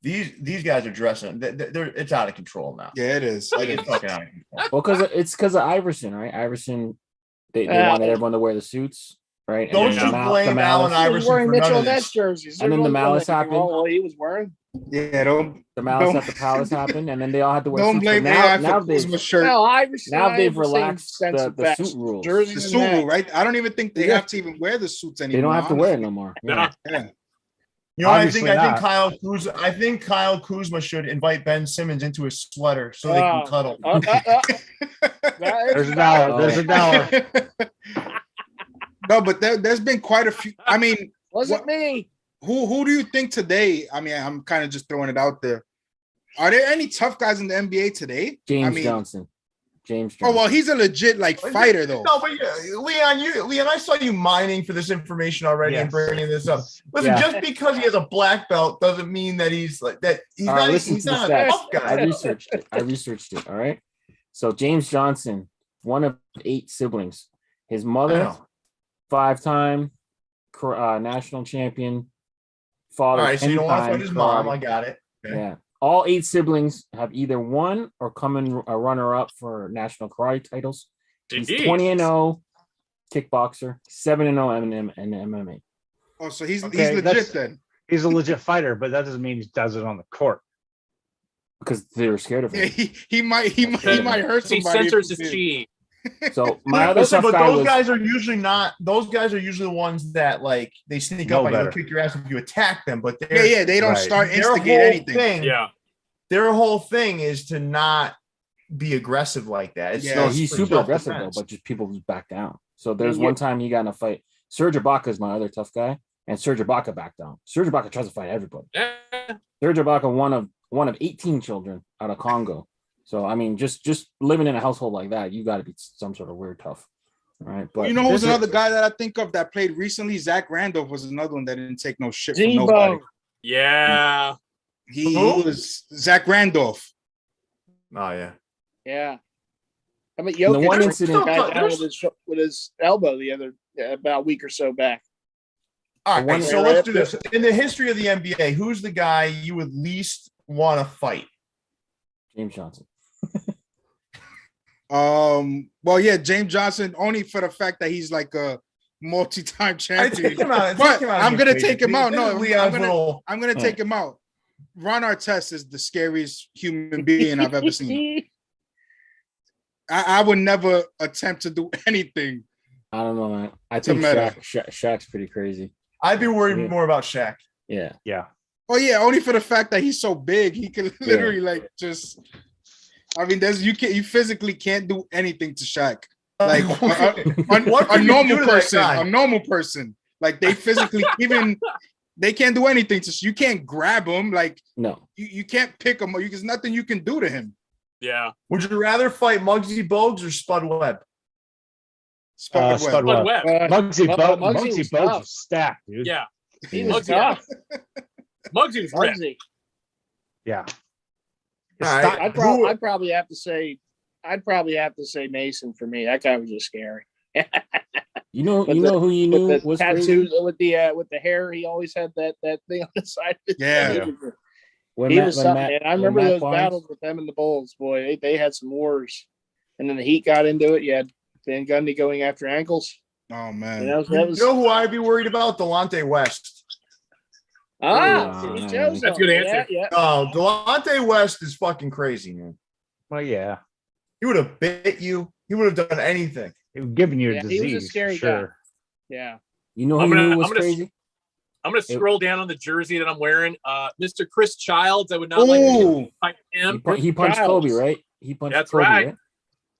these guys are dressing. It's out of control now. Yeah, it is. It's fucking out of control. Well, because of Iverson, right? Iverson, they wanted everyone to wear the suits, right? Don't you blame Allen Iverson wearing for Mitchell none of Ness this. jerseys. And then the malice happened. Oh, he was wearing. Yeah, don't. The malice at the palace happened, and then they all had to wear Don't suits. blame AI for Kuzma's shirt. No, Iverson. Now they've relaxed the suit rules. The suit rule, right? I don't even think they have to even wear the suits anymore. They don't have to wear it no more. Yeah. You know, Obviously I think Kyle Kuzma should invite Ben Simmons into his sweater so they can cuddle. There's a dollar. No, but there's been quite a few. I mean, wasn't me. Who do you think today? I mean, I'm kind of just throwing it out there. Are there any tough guys in the NBA today? James Johnson. Oh well, he's a legit fighter though. No, but Leon, I saw you mining for this information already and bringing this up. Listen, just because he has a black belt doesn't mean that he's like that. He's not a tough guy. I researched it. All right. So James Johnson, one of 8 siblings. His mother, 5-time national champion. Father. All right, so you don't want to fight his mom. I got it. Okay. Yeah. All 8 siblings have either won or come in a runner-up for national karate titles. He's 20-0 kickboxer, 7-0 in MMA. Oh, so he's legit then. He's a legit fighter, but that doesn't mean he does it on the court. Because they were scared of him. Yeah, he might hurt somebody. He censors his chi. So my other those guys are usually the ones that like they sneak up on you and kick your ass if you attack them. But they don't start instigate anything. Their whole thing is to not be aggressive like that. He's super aggressive though, but just people just back down. So there's one time he got in a fight. Serge Ibaka is my other tough guy, and Serge Ibaka backed down. Serge Ibaka tries to fight everybody. Serge Ibaka, one of 18 children out of Congo. So I mean, just living in a household like that, you got to be some sort of weird tough, right? But you know who's another guy that I think of that played recently? Zach Randolph was another one that didn't take no shit from nobody. Yeah, he was Zach Randolph. Oh yeah. I mean, Jokic the one incident down with his elbow about a week or so back. All right, so let's do this. In the history of the NBA, who's the guy you would least want to fight? James Johnson. Well, yeah, James Johnson, only for the fact that he's like a multi-time champion. But I'm gonna take him out. No, I'm gonna take him out. Ron Artest is the scariest human being I've ever seen. I would never attempt to do anything. I don't know, man. I think Shaq's pretty crazy. I'd be worried more about Shaq. Yeah. Oh yeah, only for the fact that he's so big, he can literally just. I mean, you physically can't do anything to Shaq. Like a normal person, like they physically they can't do anything to. You can't grab him, like no, you can't pick him. There's nothing you can do to him. Yeah. Would you rather fight Muggsy Bogues or Spud Webb? Spud Webb. Muggsy Bogues is stacked, dude. Yeah. He was tough. Muggsy was ripped. Yeah. Right. I'd probably have to say Mason for me. That guy was just scary. You know who you knew with the was tattoos crazy? with the hair. He always had that thing on the side. Of his head. He was something. Man. I remember those battles with them and the Bulls. Boy, they had some wars. And then the Heat got into it. You had Van Gundy going after ankles. Oh man! You know who I'd be worried about? Delonte West. That's a good answer. Yeah. Oh, Delonte West is fucking crazy, man. Well, yeah. He would have bit you. He would have done anything. He was giving you a disease. He was a scary guy. Yeah. You know who was crazy? I'm gonna scroll down on the jersey that I'm wearing. Mr. Chris Childs. I would not like to fight him. He punched Kobe, right? He punched Kobe, right?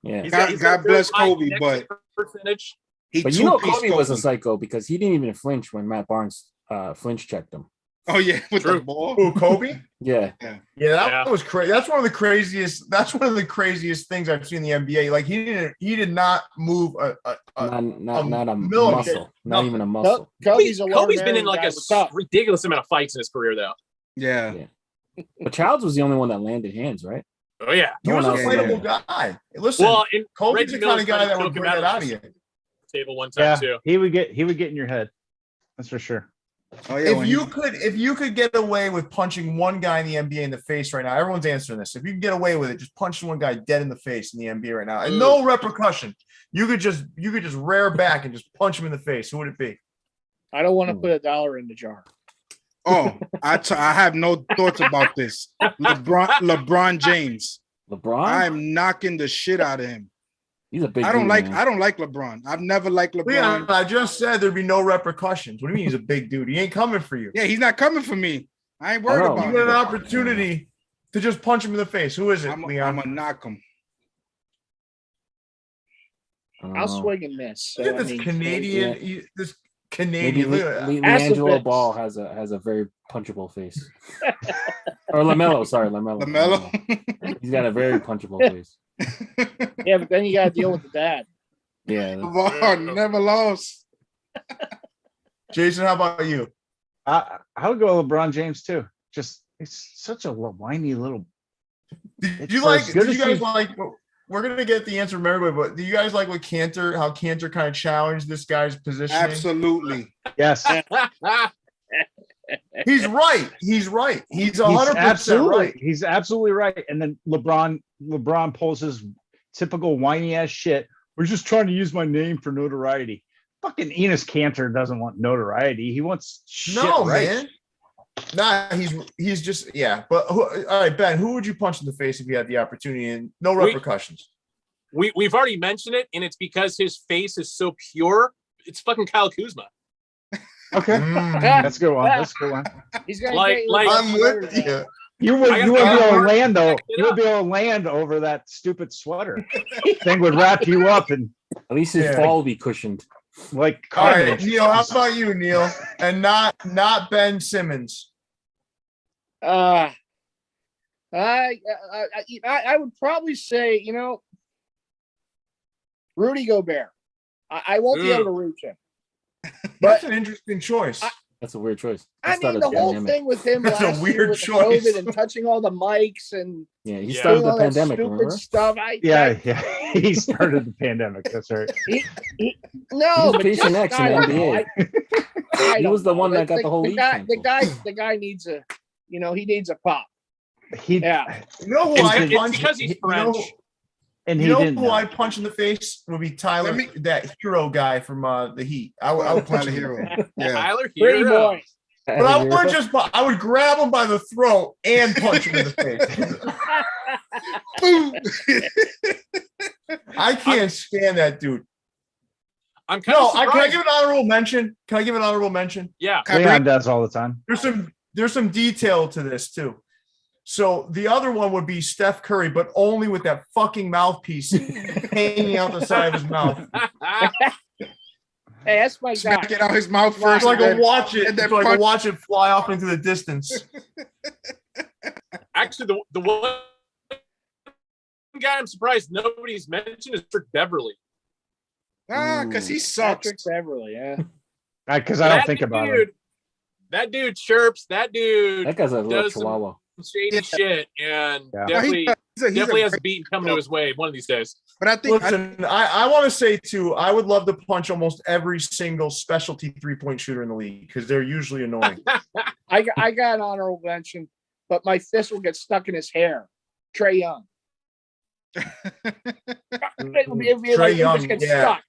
Yeah. God bless Kobe, but percentage. But you know, Kobe was a psycho because he didn't even flinch when Matt Barnes flinch checked him. Oh yeah, with the ball. Who, Kobe? Yeah. That was crazy. That's one of the craziest. That's one of the craziest things I've seen in the NBA. Like he did not move not a millimeter. muscle, not even a muscle. Kobe's been in like a ridiculous amount of fights in his career, though. Yeah. But Childs was the only one that landed hands, right? Oh yeah, he was a fightable guy. Listen, Kobe's the kind of guy that would bring it out of you. Table one time too. He would get in your head. That's for sure. Oh yeah. If you could get away with punching one guy in the NBA in the face right now, everyone's answering this. If you can get away with it, just punching one guy dead in the face in the NBA right now, and no repercussion, you could just rear back and just punch him in the face. Who would it be? I don't want to put $1 in the jar. Oh, I have no thoughts about this. LeBron James. LeBron? I'm knocking the shit out of him. He's a big. I don't like LeBron. I've never liked LeBron. Leon, I just said there'd be no repercussions. What do you mean he's a big dude? He ain't coming for you. Yeah, he's not coming for me. I ain't worried about you him. get an opportunity to just punch him in the face. Who is it, Leon? I'm gonna knock him. I'll swing and miss. So, Look at this Canadian. This Canadian. LiAngelo Ball has a very punchable face. Or LaMelo. Sorry, LaMelo. He's got a very punchable face. Yeah, but then you got to deal with the dad. Yeah. LeBron never lost. Jason, how about you? I would go LeBron James too. Just it's such a whiny little. Did you guys like? We're gonna get the answer from everybody, but do you guys like how Cantor kind of challenged this guy's position? Absolutely. Yes. He's right. He's 100% right. He's absolutely right. And then LeBron pulls his typical whiny ass shit. We're just trying to use my name for notoriety. Fucking Enes Cantor doesn't want notoriety. He wants shit right. Man. Nah, he's just But all right, Ben, who would you punch in the face if you had the opportunity and no repercussions? We've already mentioned it, and it's because his face is so pure. It's fucking Kyle Kuzma. Okay, that's a good one. That's a good one. He's gonna like I'm with you. You would be able to land though. You would be able to land over that stupid sweater. Thing would wrap you up, and at least his fall will be cushioned. Like, all right, Neil. How about you, Neil? And not Ben Simmons. I would probably say, Rudy Gobert. I won't be able to reach him. That's an interesting choice. That's a weird choice. I mean, the whole thing with him That's last a weird year with choice. COVID and touching all the mics and he started the pandemic. Stupid stuff. He started the pandemic. That's right. No, but Patient X in NBA. He was the one that got the whole league. The guy needs a, he needs a pop. You know who I punch? Because he's French. And who I punch in the face would be Tyler, that hero guy from the Heat. I would punch Tyler Hero. Yeah. Tyler Pretty Hero. boy. But I would grab him by the throat and punch him in the face. I can't stand that dude. I'm kind of surprised. Can I give an honorable mention? Yeah. Leon does all the time. There's some detail to this too. So the other one would be Steph Curry, but only with that fucking mouthpiece hanging out the side of his mouth. Hey, that's my guy. Smack it out his mouth first. So I can watch it fly off into the distance. Actually, the one guy I'm surprised nobody's mentioned is Patrick Beverly. Because he sucks. Patrick Beverly, yeah. Because I don't think about it. That dude chirps. That guy's a little chihuahua. Shady shit, and definitely has a beat coming to his way one of these days. But I think, I want to say too, I would love to punch almost every single specialty 3-point shooter in the league because they're usually annoying. I got an honorable mention, but my fist will get stuck in his hair. Trae Young. Trae Young, stuck.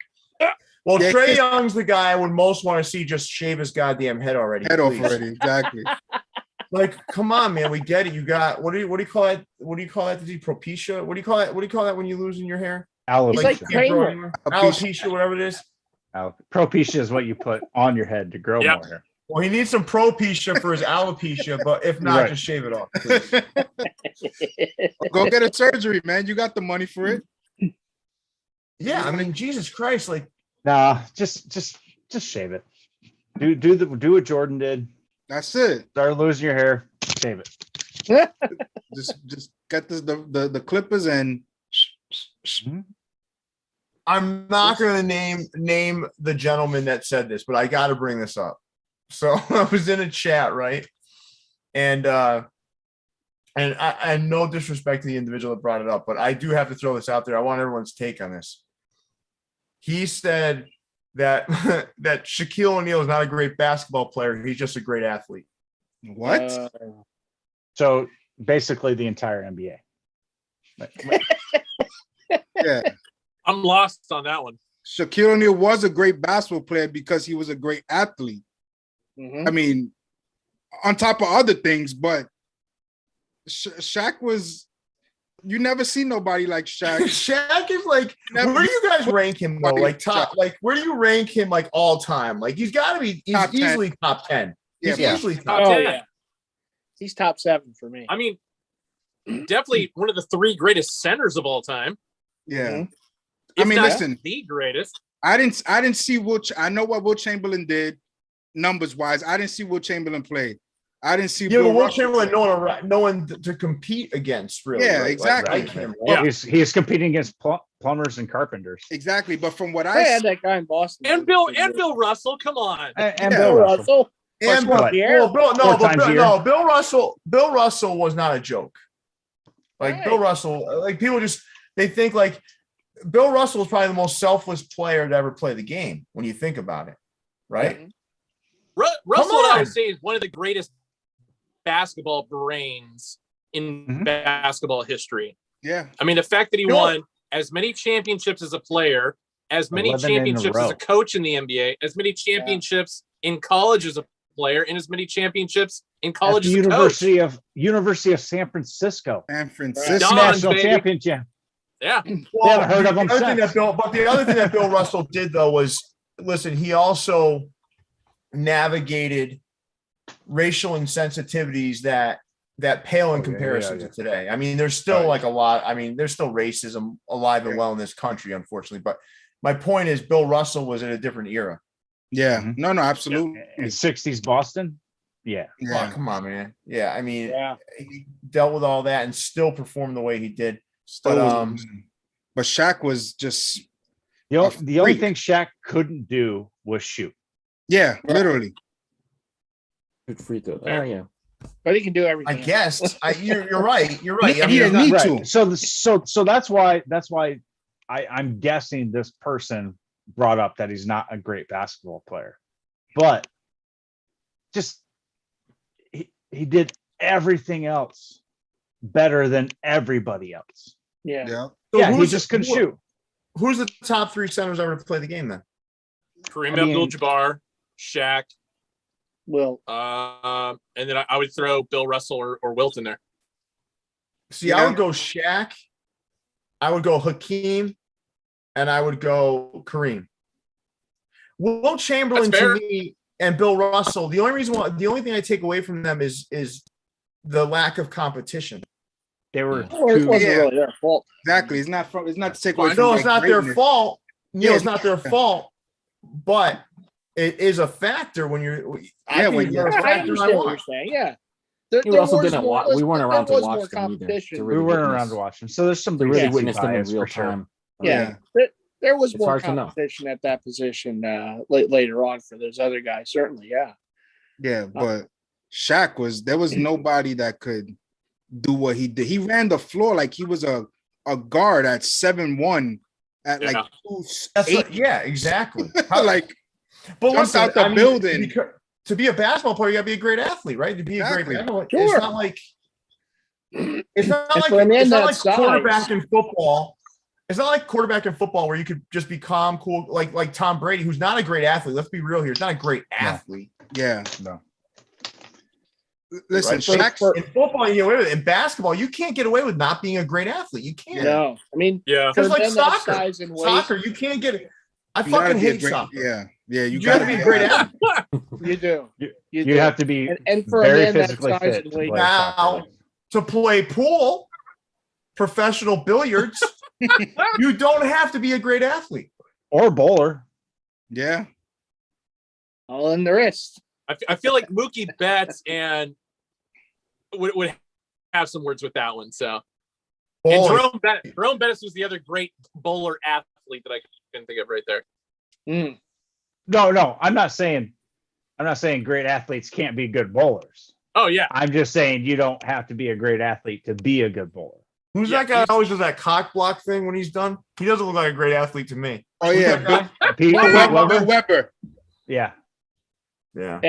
Well, Trae Young's the guy I would most want to see just shave his goddamn head already. Exactly. Like, come on, man. We get it. You got what do you call it? What do you call that? Propecia? What do you call it? What do you call that when you lose in your hair? Alopecia. He's like Kramer. Alopecia, whatever it is. Propecia is what you put on your head to grow more hair. Well, he needs some Propecia for his alopecia, but if not, just shave it off. Go get a surgery, man. You got the money for it. Yeah, I mean, Jesus Christ, like, Nah, just shave it. Do what Jordan did. That's it. Start losing your hair, shave it. Just get the clippers and. I'm not going to name the gentleman that said this, but I got to bring this up. So I was in a chat, right? And I no disrespect to the individual that brought it up, but I do have to throw this out there. I want everyone's take on this. He said that that Shaquille O'Neal is not a great basketball player. He's just a great athlete. What? So basically the entire NBA. Yeah. I'm lost on that one. Shaquille O'Neal was a great basketball player because he was a great athlete. Mm-hmm. I mean, on top of other things, but Shaq was. You never see nobody like Shaq. Shaq is like, where do you guys rank him though? Like top, like where do you rank him like all time? Like he's got to be. He's Top 10. easily top 10. He's Yeah. easily top Top 10. 10. Yeah. He's top 7 for me. I mean, definitely one of the 3 greatest centers of all time. Yeah. Mhm. If I mean, not listen. the greatest. I didn't see I know what Will Chamberlain did numbers wise. I didn't see Will Chamberlain play. I didn't see. Yeah, but Will Russell Chamberlain, play. no one to compete against, really. Yeah, right? exactly. Like him. Yeah. He's competing against plumbers and carpenters. Exactly. But from what I I had see, that guy in Boston. And Bill Russell, come on. And Yeah. Bill Russell. And What? Bill, Four times a year. Bill Russell was not a joke. Like Right. Bill Russell, like people they think like Bill Russell is probably the most selfless player to ever play the game when you think about it, right? Russell, on. I would say, is one of the greatest basketball brains in Mhm. basketball history. yeah, I mean, the fact that he Sure. won as many championships as a player, as many 11 in a championships as row. a coach in the NBA, as many championships in college as a player, and as many championships in At college the as a coach. University of San Francisco. San Francisco. Don, National baby. championship. Yeah. Well, haven't heard of him the other thing since. the other thing that Bill Russell did though was listen. He also navigated racial insensitivities that pale in comparison to today. I mean, there's still like a lot. I mean, there's still racism alive and well in this country, unfortunately. But my point is, Bill Russell was in a different era. Yeah. Mhm. No, absolutely. In 60s Boston. Yeah. Yeah. Oh, come on, man. Yeah, I mean, Yeah. he dealt with all that and still performed the way he did. Still But, was- but Shaq was just The only freak. thing Shaq couldn't do was shoot. literally. Good free throw. Oh yeah. But he can do I everything. guess you're right. You're right. I He mean, didn't need Right. to. So that's why I'm guessing this person brought up that he's not a great basketball player, but just he did everything else better than everybody else. Yeah. Yeah. so Yeah, he who's just couldn't shoot. Who's the top 3 centers ever to play the game then? Kareem I mean- Abdul-Jabbar, Shaq, Well, and then I would throw Bill Russell or Wilt in there. See, I would go Shaq, I would go Hakeem, and I would go Kareem. Will Chamberlain That's to fair. me and Bill Russell. The only thing I take away from them is the lack of competition. They were it wasn't really their fault. Exactly. It's not to take away from No, it's not their greatness. fault. Neil, Yeah. it's not their fault, but it is a factor when you're. I Yeah, think when it's you're- a I factor understand I what you're want. saying. Yeah. We also was didn't more- watch. We weren't there around to was watch more them either. competition. To we really weren't witness- around to watch them, so there's some To really recency witness them in bias real for sure. time. Yeah. There was It's more hard to know. competition at that position later on for those other guys. Certainly, yeah. Yeah, but Shaq there was nobody that could do what he did. He ran the floor like he was a guard at 7'1" at like 2'8". Yeah, exactly. Like But jumps listen, out the building. To be a basketball player, you got to be a great athlete, right? To be Exactly. a great basketball, Sure. it's not And for a man it's not that like size- quarterback in football. It's not like quarterback in football where you could just be calm, cool, like Tom Brady, who's not a great athlete. Let's be real here. He's not a great athlete. Yeah, no. Listen, Right? Shaq. In football, you get away with it. In basketball, you can't get away with not being a great athlete. You can't. No, I mean, Yeah. for Just like men that soccer. size and weight, Soccer, you can't get it. I you gotta fucking be a hate great- soccer. Yeah, You got to be a great athlete. you do. You do. have to be And for a very man that physically size fit and to weight- play Now, soccer. to play pool, professional billiards, You don't have to be a great athlete or bowler. Yeah. All in the wrist. I feel like Mookie Betts and would have some words with that one. So, and Jerome Bettis was the other great bowler athlete that I can think of right there. Mm. No, I'm not saying great athletes can't be good bowlers. Oh yeah, I'm just saying you don't have to be a great athlete to be a good bowler. Who's that guy that always does that cock block thing when he's done? He doesn't look like a great athlete to me. Oh Who's yeah, that guy? Pete Weber. Yeah. Yeah.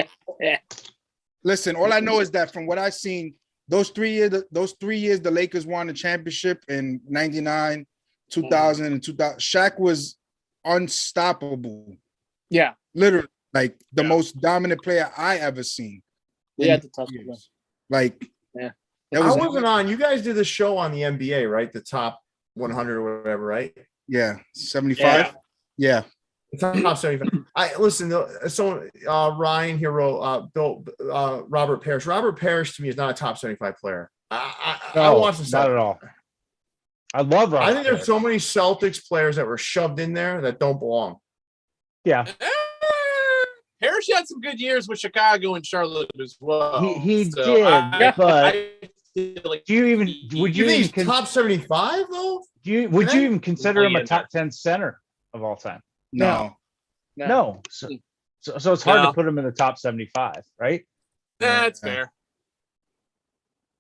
Listen, all I know is that from what I've seen, those 3 years, the Lakers won the championship in '99, 2000, and 2000. Shaq was unstoppable. Yeah, Literally, like the most dominant player I ever seen. Yeah, the tough one. Like, yeah, that was I wasn't on. You guys did the show on the NBA, right? The top 100 or whatever, right? Yeah, 75. Yeah. Top 75. I listen. So Ryan here wrote Bill Robert Parrish. Robert Parrish to me is not a top 75 player. I watched the Celtics. Not at all. I love Robert. I think there's so many Celtics players that were shoved in there that don't belong. Yeah. Parrish had some good years with Chicago and Charlotte as well. He did, but would you think even he's top 75 though? Would you even consider him a top 10 center of all time? No. So it's hard to put him in the top 75, right? That's fair.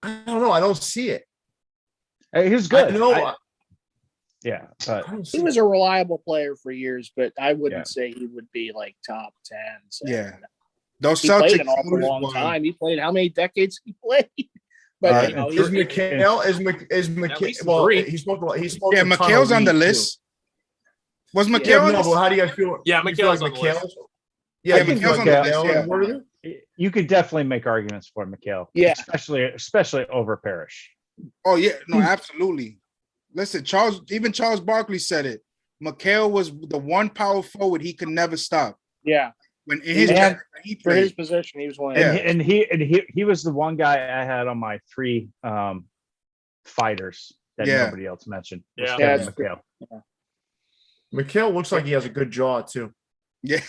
I don't know. I don't see it. He was good. But he was a reliable player for years, but I wouldn't say he would be like top 10. So. Yeah. Those he Celtics played an awful long time. He played how many decades he played? But is McHale? Well, he spoke. Yeah, McHale's on the list. Was McHale on the list? How do you guys feel? Yeah, McHale's on the list. Yeah, I think McHale's on the list. Yeah. You could definitely make arguments for McHale. Yeah, especially over Parrish. Oh yeah, no, absolutely. Listen, Charles Barkley said it. McHale was the one power forward he could never stop. Yeah. When in for his position, he was one. And he was the one guy I had on my 3 fighters that nobody else mentioned. Yeah, McHale. Yeah. McHale looks like he has a good jaw too. Yeah,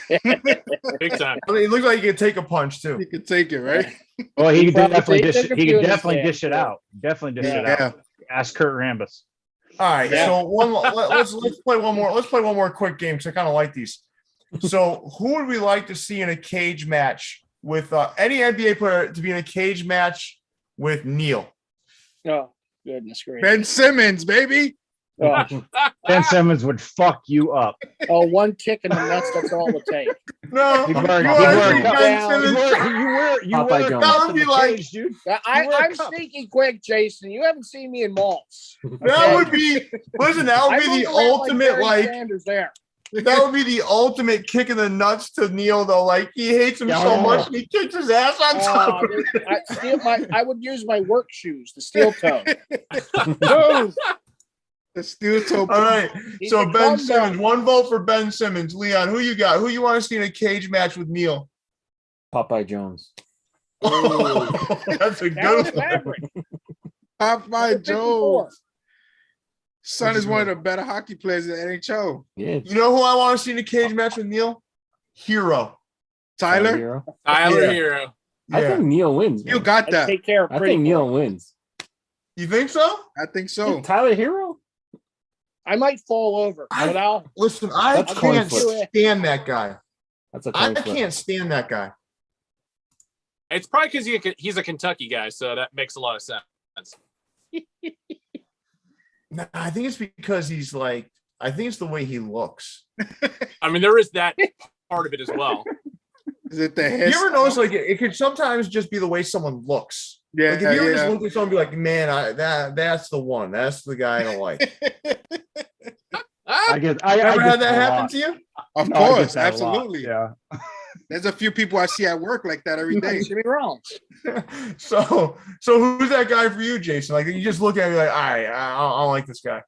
big time. I mean, he looks like he can take a punch too. He could take it, right? Well, he could definitely dish it out. Definitely dish it out. Ask Kurt Rambis. All right, so let's play one more. Let's play one more quick game because I kind of like these. So, who would we like to see in a cage match with any NBA player to be in a cage match with Neil? Oh, goodness gracious. Ben Simmons, baby. Oh. Ben Simmons would fuck you up. Oh, one kick in the nuts, that's all it would take. No, you were dude. I'm sneaky quick, Jason. You haven't seen me in malls. That would be the ultimate that would be the ultimate kick in the nuts to Neil, though. Like, he hates him so much, he kicks his ass on top. I would use my work shoes, the steel toe. The steel toe. All right. So Ben Simmons, one vote for Ben Simmons. Leon, who you got? Who you want to see in a cage match with Neil? Popeye Jones. Oh, that's a good one. Popeye Jones. Son is one of the better hockey players in the NHL. Yeah. You know who I want to see in a cage match with Neil? Hero. Tyler Hero. Yeah. I think Neil wins. You got that. Take care. I think Neil wins. You think so? I think so. Tyler Hero? I might fall over, but I'll listen. I can't stand that guy. I can't stand that guy. It's probably because he's a Kentucky guy, so that makes a lot of sense. No, I think it's because he's like. I think it's the way he looks. I mean, there is that part of it as well. Is it the hair? You ever notice like it could sometimes just be the way someone looks? Yeah. Like if you ever just look at someone and be like, man, that's the one. That's the guy I don't like. I ever had that happen to you? Of course, absolutely. Yeah. There's a few people I see at work like that every day. Should be wrong. So who's that guy for you, Jason? Like you just look at me like, all right, I don't like this guy.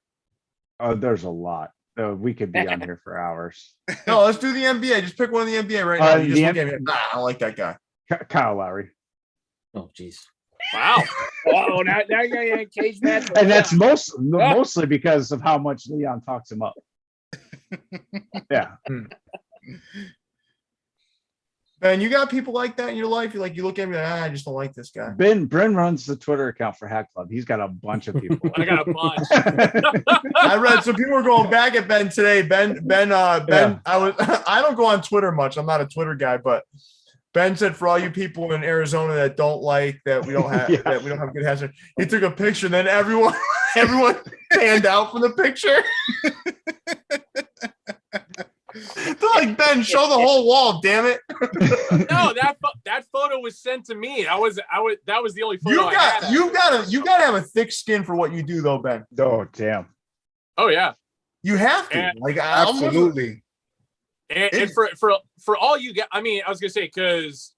Oh, there's a lot. We could be on here for hours. No, let's do the NBA. Just pick one of the NBA right now. You just look at me. I don't like that guy. Kyle Lowry. Oh, jeez. Wow. Oh, now you're in a cage match. And that's mostly because of how much Leon talks him up. Yeah. Ben, you got people like that in your life? You look at me, I just don't like this guy. Bryn runs the Twitter account for Hack Club. He's got a bunch of people. I got a bunch. I read some people were going back at Ben today. Ben. Yeah. I don't go on Twitter much. I'm not a Twitter guy, but Ben said for all you people in Arizona that don't like that we don't have that we don't have good hazard. He took a picture, and then everyone panned out from the picture. They're like, Ben, show the whole wall, damn it. No, that photo was sent to me. That was the only photo You gotta have a thick skin for what you do though, Ben. Oh, damn. Oh yeah. You have to. Absolutely. And for all you get, I mean, I was gonna say, because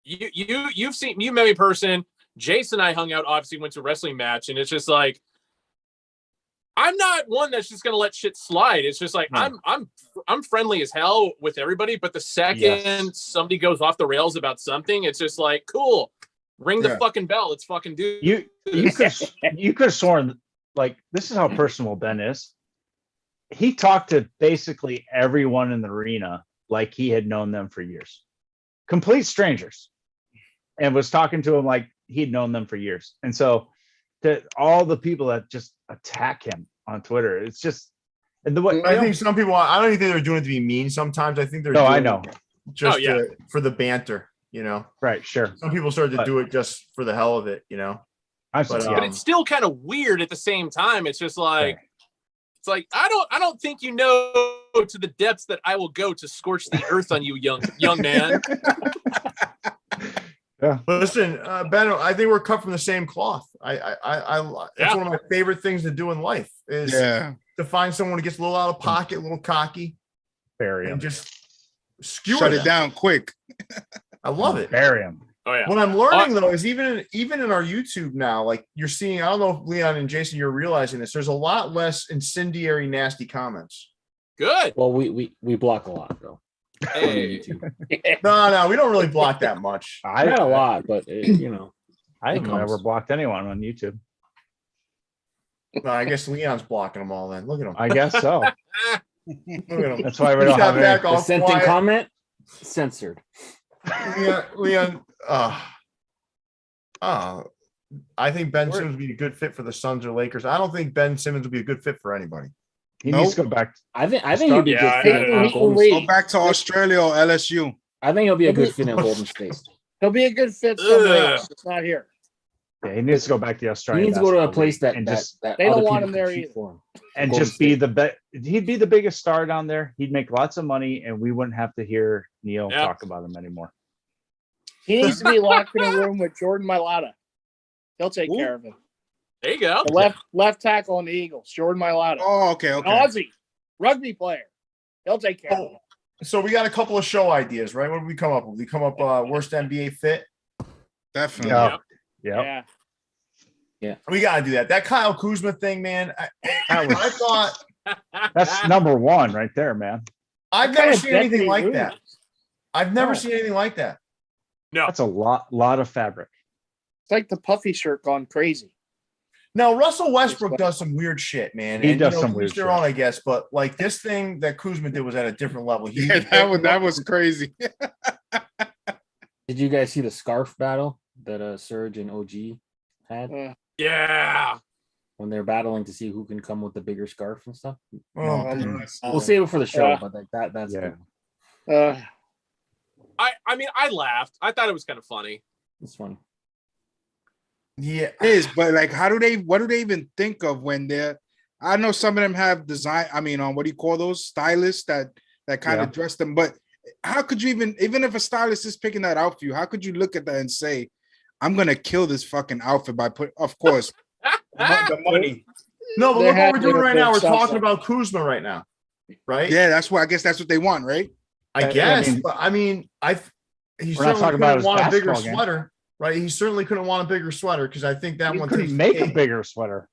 you met me in person. Jason and I hung out, obviously went to a wrestling match, and it's just like, I'm not one that's just gonna let shit slide. It's just like I'm friendly as hell with everybody, but the second somebody goes off the rails about something, it's just like, cool, ring the fucking bell. Let's fucking do. You could have sworn, like, this is how personal Ben is. He talked to basically everyone in the arena like he had known them for years, complete strangers, and was talking to them like he'd known them for years. And so, to all the people that just attack him on Twitter, it's just, and the way I think some people, I don't think they're doing it to be mean. Sometimes I think they're I know, just for the banter, you know. Right, sure. Some people started to do it just for the hell of it, you know. But it's still kind of weird at the same time. It's just like, it's like, I don't think you know to the depths that I will go to scorch the earth on you, young man. Yeah. Listen, Ben, I think we're cut from the same cloth. That's one of my favorite things to do in life is to find someone who gets a little out of pocket, a little cocky, bury him, and just shut it down quick. I love it. Bury him. Oh yeah. What I'm learning though is even in our YouTube now, like you're seeing, I don't know if Leon and Jason, you're realizing this. There's a lot less incendiary, nasty comments. Good. Well, we block a lot though. Hey. No, we don't really block that much. Not a lot, but you know, I haven't ever blocked anyone on YouTube. No, I guess Leon's blocking them all. Then look at him. I guess so. Look at him. That's why we don't have back any. all dissenting comment censored. Leon. I think Ben Simmons would be a good fit for the Suns or Lakers. I don't think Ben Simmons would be a good fit for anybody. He needs to go back. I think he'd be a good fit. Go back to Australia or LSU. I think he'll be a good fit in Golden State. He'll be a good fit somewhere else. It's not here. Yeah, he needs to go back to Australia. He needs to go to a place that they don't want him there either. And just be he'd be the biggest star down there. He'd make lots of money, and we wouldn't have to hear Neil talk about him anymore. He needs to be locked in a room with Jordan Mailata. He'll take care of him. There you go. The left tackle on the Eagles, Jordan Mailata. Oh, okay. Aussie rugby player. He'll take care of him. So we got a couple of show ideas, right? What did we come up with? We come up worst NBA fit. Definitely. Yeah. We got to do that. That Kyle Kuzma thing, man. I thought that's number one right there, man. I've never seen anything like that. I've never seen anything like that. No, that's a lot of fabric. It's like the puffy shirt gone crazy. Now, Russell Westbrook does some weird shit, man. He does some weird shit. Own, I guess, but like this thing that Kuzma did was at a different level. That was crazy. Did you guys see the scarf battle that Serge and OG had? Yeah. When they're battling to see who can come with the bigger scarf and stuff. We'll save it for the show, but like that's cool. I mean, I laughed. I thought it was kind of funny. It's funny. Yeah, it is, but like, what do they even think of when they're? I know some of them have design. I mean, what do you call those stylists that kind of dress them? But how could you even if a stylist is picking that out for you, how could you look at that and say, "I'm gonna kill this fucking outfit by of course, the money." No, but look what we're doing right now. We're talking about Kuzma right now, right? Yeah, that's what I guess that's what they want, right? I guess, but I mean, he certainly couldn't want a bigger sweater. Right, he certainly couldn't want a bigger sweater because I think that one couldn't make a bigger sweater.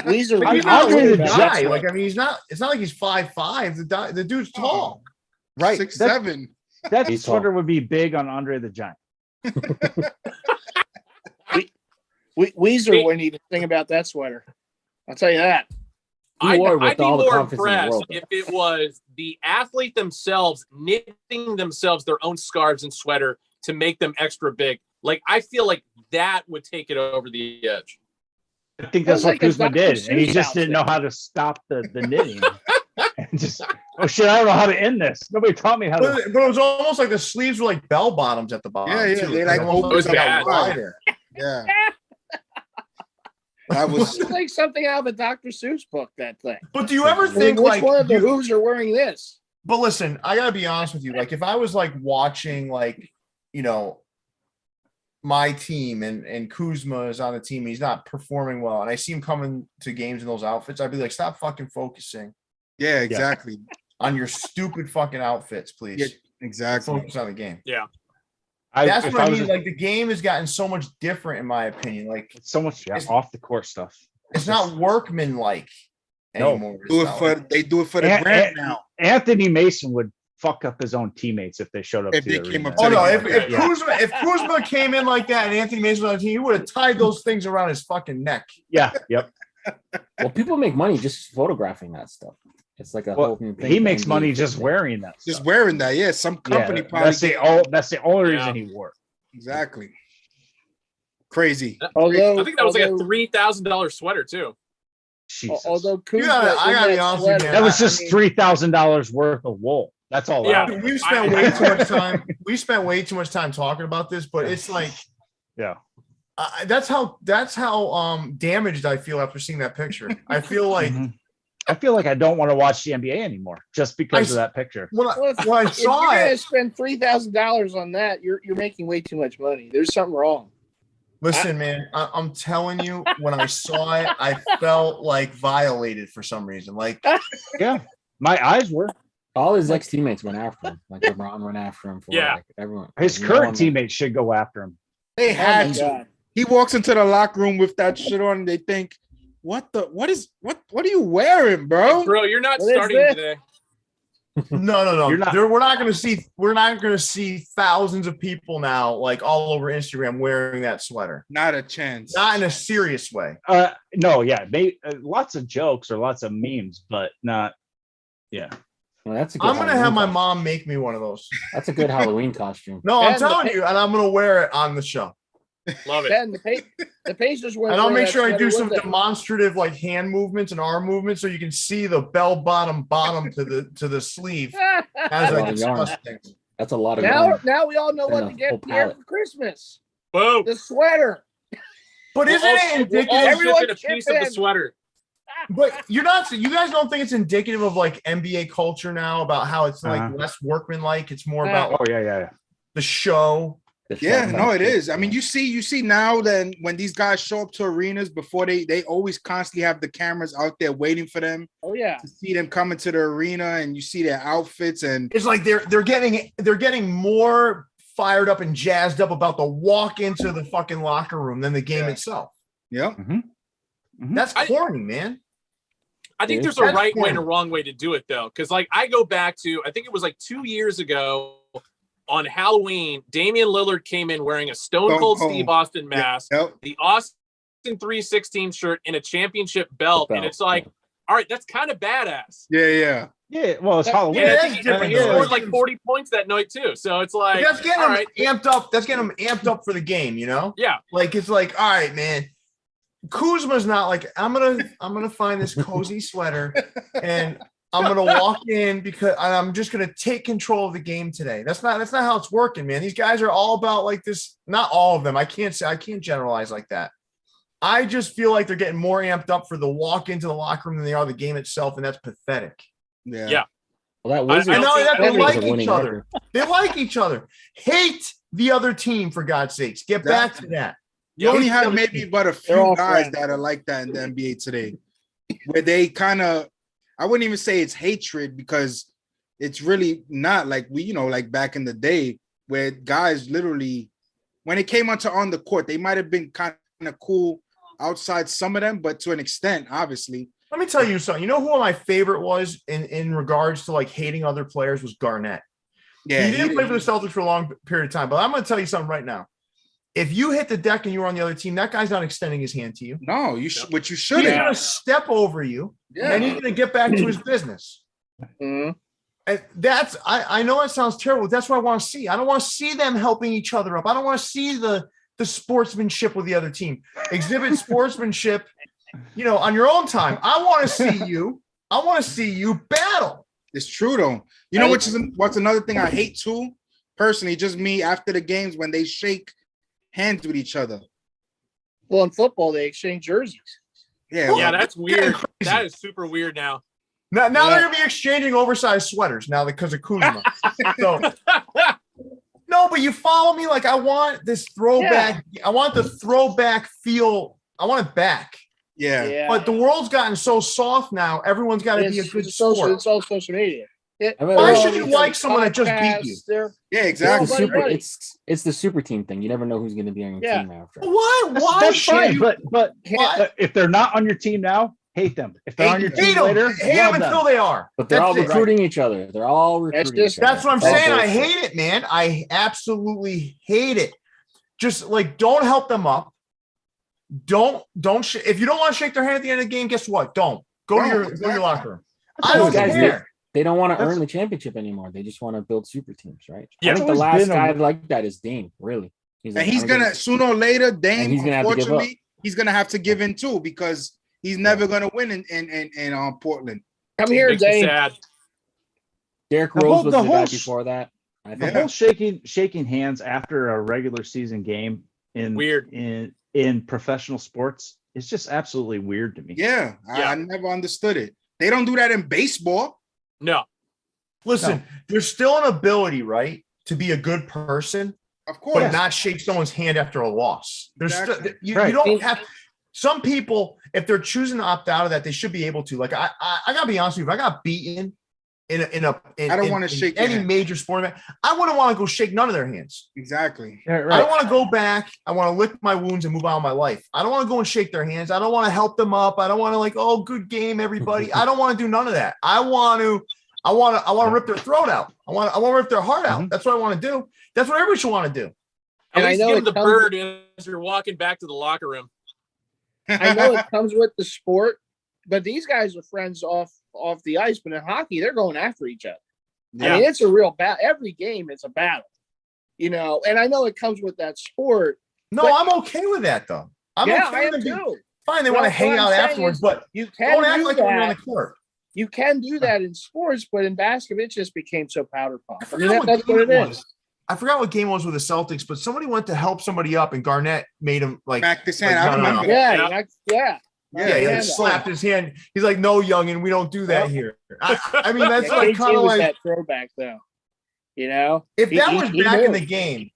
He's a guy. Like, I mean, he's not. It's not like he's 5'5". The dude's tall, right? 6'7". That sweater would be big on Andre the Giant. Weezer wouldn't even think about that sweater. I'll tell you that. I'd be more impressed if it was the athlete themselves knitting themselves their own scarves and sweater to make them extra big. Like, I feel like that would take it over the edge. I think that's what Kuzma did, and he just didn't know how to stop the knitting. And just, oh shit, I don't know how to end this. Nobody taught me how to. But it was almost like the sleeves were like bell bottoms at the bottom. Yeah, too. they like almost bad. wider. Yeah. That was like something out of a Dr. Seuss book, that thing. But do you ever think which like one of the Who's are wearing this? But listen, I gotta be honest with you. Like, if I was like watching, like, you know, my team and Kuzma is on the team, he's not performing well, and I see him coming to games in those outfits, I'd be like, stop fucking focusing. Yeah, exactly. On your stupid fucking outfits, please. Yeah, exactly. Focus on the game. Yeah. That's what I mean. Like, the game has gotten so much different, in my opinion. Like, it's so much off the court stuff. It's not workman-like anymore. They do it for the brand now. Anthony Mason would fuck up his own teammates if they showed up. If to they the came arena. up to Oh no! If Kuzma came in like that and Anthony Mason was on the team, he would have tied those things around his fucking neck. Yeah. Yep. Well, people make money just photographing that stuff. It's like a whole new thing. He makes money just wearing that. Just wearing that. Yeah, some company probably. That's the only reason he wore it. Exactly. Crazy. Although I think that was like a $3,000 sweater too. Jesus. Although Kuzma, I gotta be honest with you, that was just $3,000 worth of wool. That's all. Yeah, we've spent way too much time. We spent way too much time talking about this, but it's like, yeah, that's how damaged I feel after seeing that picture. I feel like I don't want to watch the NBA anymore just because of that picture. When I saw it, to spend $3,000 on that, you're making way too much money. There's something wrong. Listen, man, I'm telling you, when I saw it, I felt like violated for some reason. Like, yeah, my eyes were. All his ex-teammates went after him. Like, LeBron went after him. Like, everyone. His current teammates should go after him. They had to. He walks into the locker room with that shit on, and they think, what are you wearing, bro? Bro, you're not starting today. No. We're not going to see thousands of people now, like, all over Instagram wearing that sweater. Not a chance. Not in a serious way. No, yeah, lots of jokes or lots of memes, but not. Yeah. Well, I'm going to have my mom make me one of those. That's a good Halloween costume. No, I'm telling you, and I'm going to wear it on the show. Love it. Ben, the Pacers were. And I'll make sure I do some demonstrative, like, hand movements and arm movements, so you can see the bell bottom to the sleeve as I discuss things. That's a lot of now we all know what to get Pierre for Christmas. Boom. The sweater. But isn't it indicative? Everyone a piece of the sweater. But you guys don't think it's indicative of, like, NBA culture now, about how it's like less workmanlike? It's more about the show. Yeah, no, it is. I mean, you see now then when these guys show up to arenas before they always constantly have the cameras out there waiting for them. Oh yeah, to see them come into the arena, and you see their outfits, and it's like they're getting more fired up and jazzed up about the walk into the fucking locker room than the game itself. Yeah, that's corny, man. I think there's a right way and a wrong way to do it though, because like I go back to I think it was like 2 years ago. On Halloween, Damian Lillard came in wearing a Stone Cold Steve Austin mask, the Austin 316 shirt, and a championship belt. And it's like, all right, that's kind of badass. Yeah. Well, it's Halloween. Yeah, I think he scored like 40 points that night too. So it's like that's getting them amped up. That's getting them amped up for the game, you know? Yeah. Like it's like, all right, man. Kuzma's not like I'm gonna find this cozy sweater and I'm gonna walk in because I'm just gonna take control of the game today. That's not how it's working, man. These guys are all about like this. Not all of them. I can't generalize like that. I just feel like they're getting more amped up for the walk into the locker room than they are the game itself, and that's pathetic. Yeah. Well, that was. I know that they like each other. They like each other. Hate the other team, for God's sakes. Get back to that. You only have maybe but a few guys that are like that in the NBA today, where they kind of. I wouldn't even say it's hatred because it's really not like like back in the day where guys literally, when it came onto on the court, they might have been kind of cool outside, some of them, but to an extent, obviously. Let me tell you something. You know who my favorite was in regards to like hating other players was Garnett. Yeah, he didn't play for the Celtics for a long period of time, but I'm going to tell you something right now. if you hit the deck and you were on the other team, that guy's not extending his hand to you. No, what you should. He's gonna step over you, and he's gonna get back to his business. Mm-hmm. And I know that sounds terrible. That's what I want to see. I don't want to see them helping each other up. I don't want to see the sportsmanship with the other team. Exhibit sportsmanship, on your own time. I want to see you. I want to see you battle. It's true though. You know what's another thing I hate too? Personally, just me after the games when they shake hands with each other. Well, in football, they exchange jerseys. Yeah, that's weird. That is super weird now. Now they're gonna be exchanging oversized sweaters now because of Kuzma. So no, but you follow me. Like I want this throwback. Yeah. I want the throwback feel. I want it back. Yeah. But the world's gotten so soft now. Everyone's got to be a good sport. It's all social media. Why should you like someone that just beat you? Yeah, exactly. It's the super team thing. You never know who's going to be on your team after. Why should you? But if they're not on your team now, hate them. If they're on your team later, hate them until they are. But they're all recruiting each other. They're all recruiting each other. That's what I'm saying. I hate it, man. I absolutely hate it. Just like don't help them up. Don't if you don't want to shake their hand at the end of the game, guess what? Don't go to your locker room. I don't care. They don't want to earn the championship anymore. They just want to build super teams, right? Yeah. I think the last guy like that is Dame, really. He's gonna sooner or later, Dame, unfortunately, he's gonna have to give in too because he's never gonna win in Portland. Come here, Dame. Derrick Rose was the guy before that. The whole shaking hands after a regular season game in professional sports is just absolutely weird to me. Yeah. I never understood it. They don't do that in baseball. No. Listen, there's still an ability, right, to be a good person, of course, but not shake someone's hand after a loss. There's you right. don't have some people, if they're choosing to opt out of that, they should be able to. Like I gotta be honest with you, if I got beaten I don't want to shake any major sport event, I wouldn't want to go shake none of their hands. Exactly. Yeah, right. I don't want to go back. I want to lick my wounds and move on with my life. I don't want to go and shake their hands. I don't want to help them up. I don't want to good game, everybody. I don't want to do none of that. I want to rip their throat out. I want to rip their heart out. That's what I want to do. That's what everybody should want to do. And I know give the bird as you're walking back to the locker room. I know it comes with the sport, but these guys are friends off the ice. But in hockey, they're going after each other. Yeah. I mean, it's a real battle. Every game is a battle, and I know it comes with that sport. No, I'm okay with that though. I am too. Fine, they want to hang out afterwards, but you don't act like you're on the court. You can do that in sports, but in basketball, it just became so powder puff. I mean, that's what it is. I forgot what game it was with the Celtics, but somebody went to help somebody up, and Garnett made him back his hand. I remember. Yeah. He slapped his hand. He's like, "No, youngin, we don't do that here." I mean, that's like kind of like that throwback, though. If that was back in the game,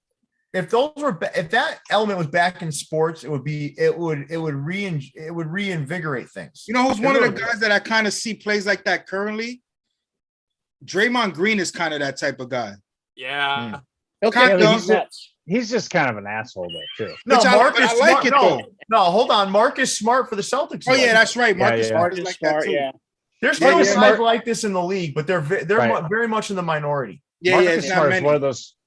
if that element was back in sports, it would reinvigorate things. You know who's one of the guys that I kind of see plays like that currently? Draymond Green is kind of that type of guy. Yeah. He's just kind of an asshole though too. No, Marcus Smart. No, hold on. Marcus Smart for the Celtics. Oh yeah, that's right. Marcus Smart is like that too. Yeah. There's still guys like this in the league, but they're very much in the minority. Marcus Smart is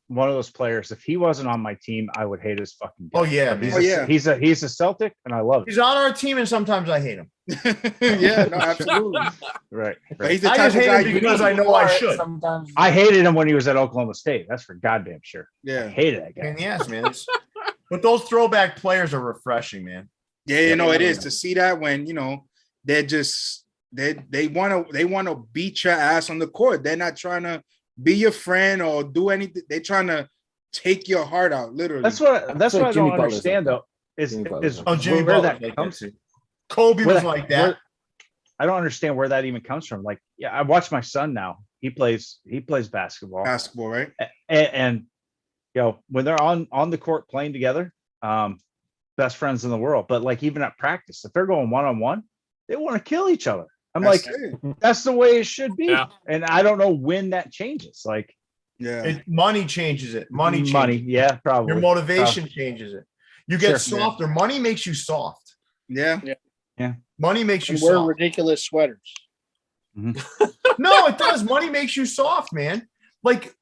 one of those players. If he wasn't on my team, I would hate his fucking game. Oh yeah, he's a Celtic, and I love it. He's on our team, and sometimes I hate him. Yeah, no, absolutely. Right. But he's the I type just of hate guy him because I know I should. Sometimes. I hated him when he was at Oklahoma State. That's for goddamn sure. Yeah, I hated that guy. And yes, man. But those throwback players are refreshing, man. Yeah, it is to see that when they're just they want to beat your ass on the court. They're not trying to be your friend or do anything. They're trying to take your heart out, literally. That's what I don't understand though. Is Jimmy where that comes from. Kobe was like that. I don't understand where that even comes from. Like, yeah, I watch my son now. He plays basketball. Basketball, right? And when they're on the court playing together, best friends in the world. But like even at practice, if they're going one-on-one, they want to kill each other. That's the way it should be. Yeah. And I don't know when that changes. Like, money changes it. Money, yeah, probably. Your motivation changes it. You get softer. Money makes you soft. Yeah. Money makes you wear ridiculous sweaters. No, it does. Money makes you soft, man. like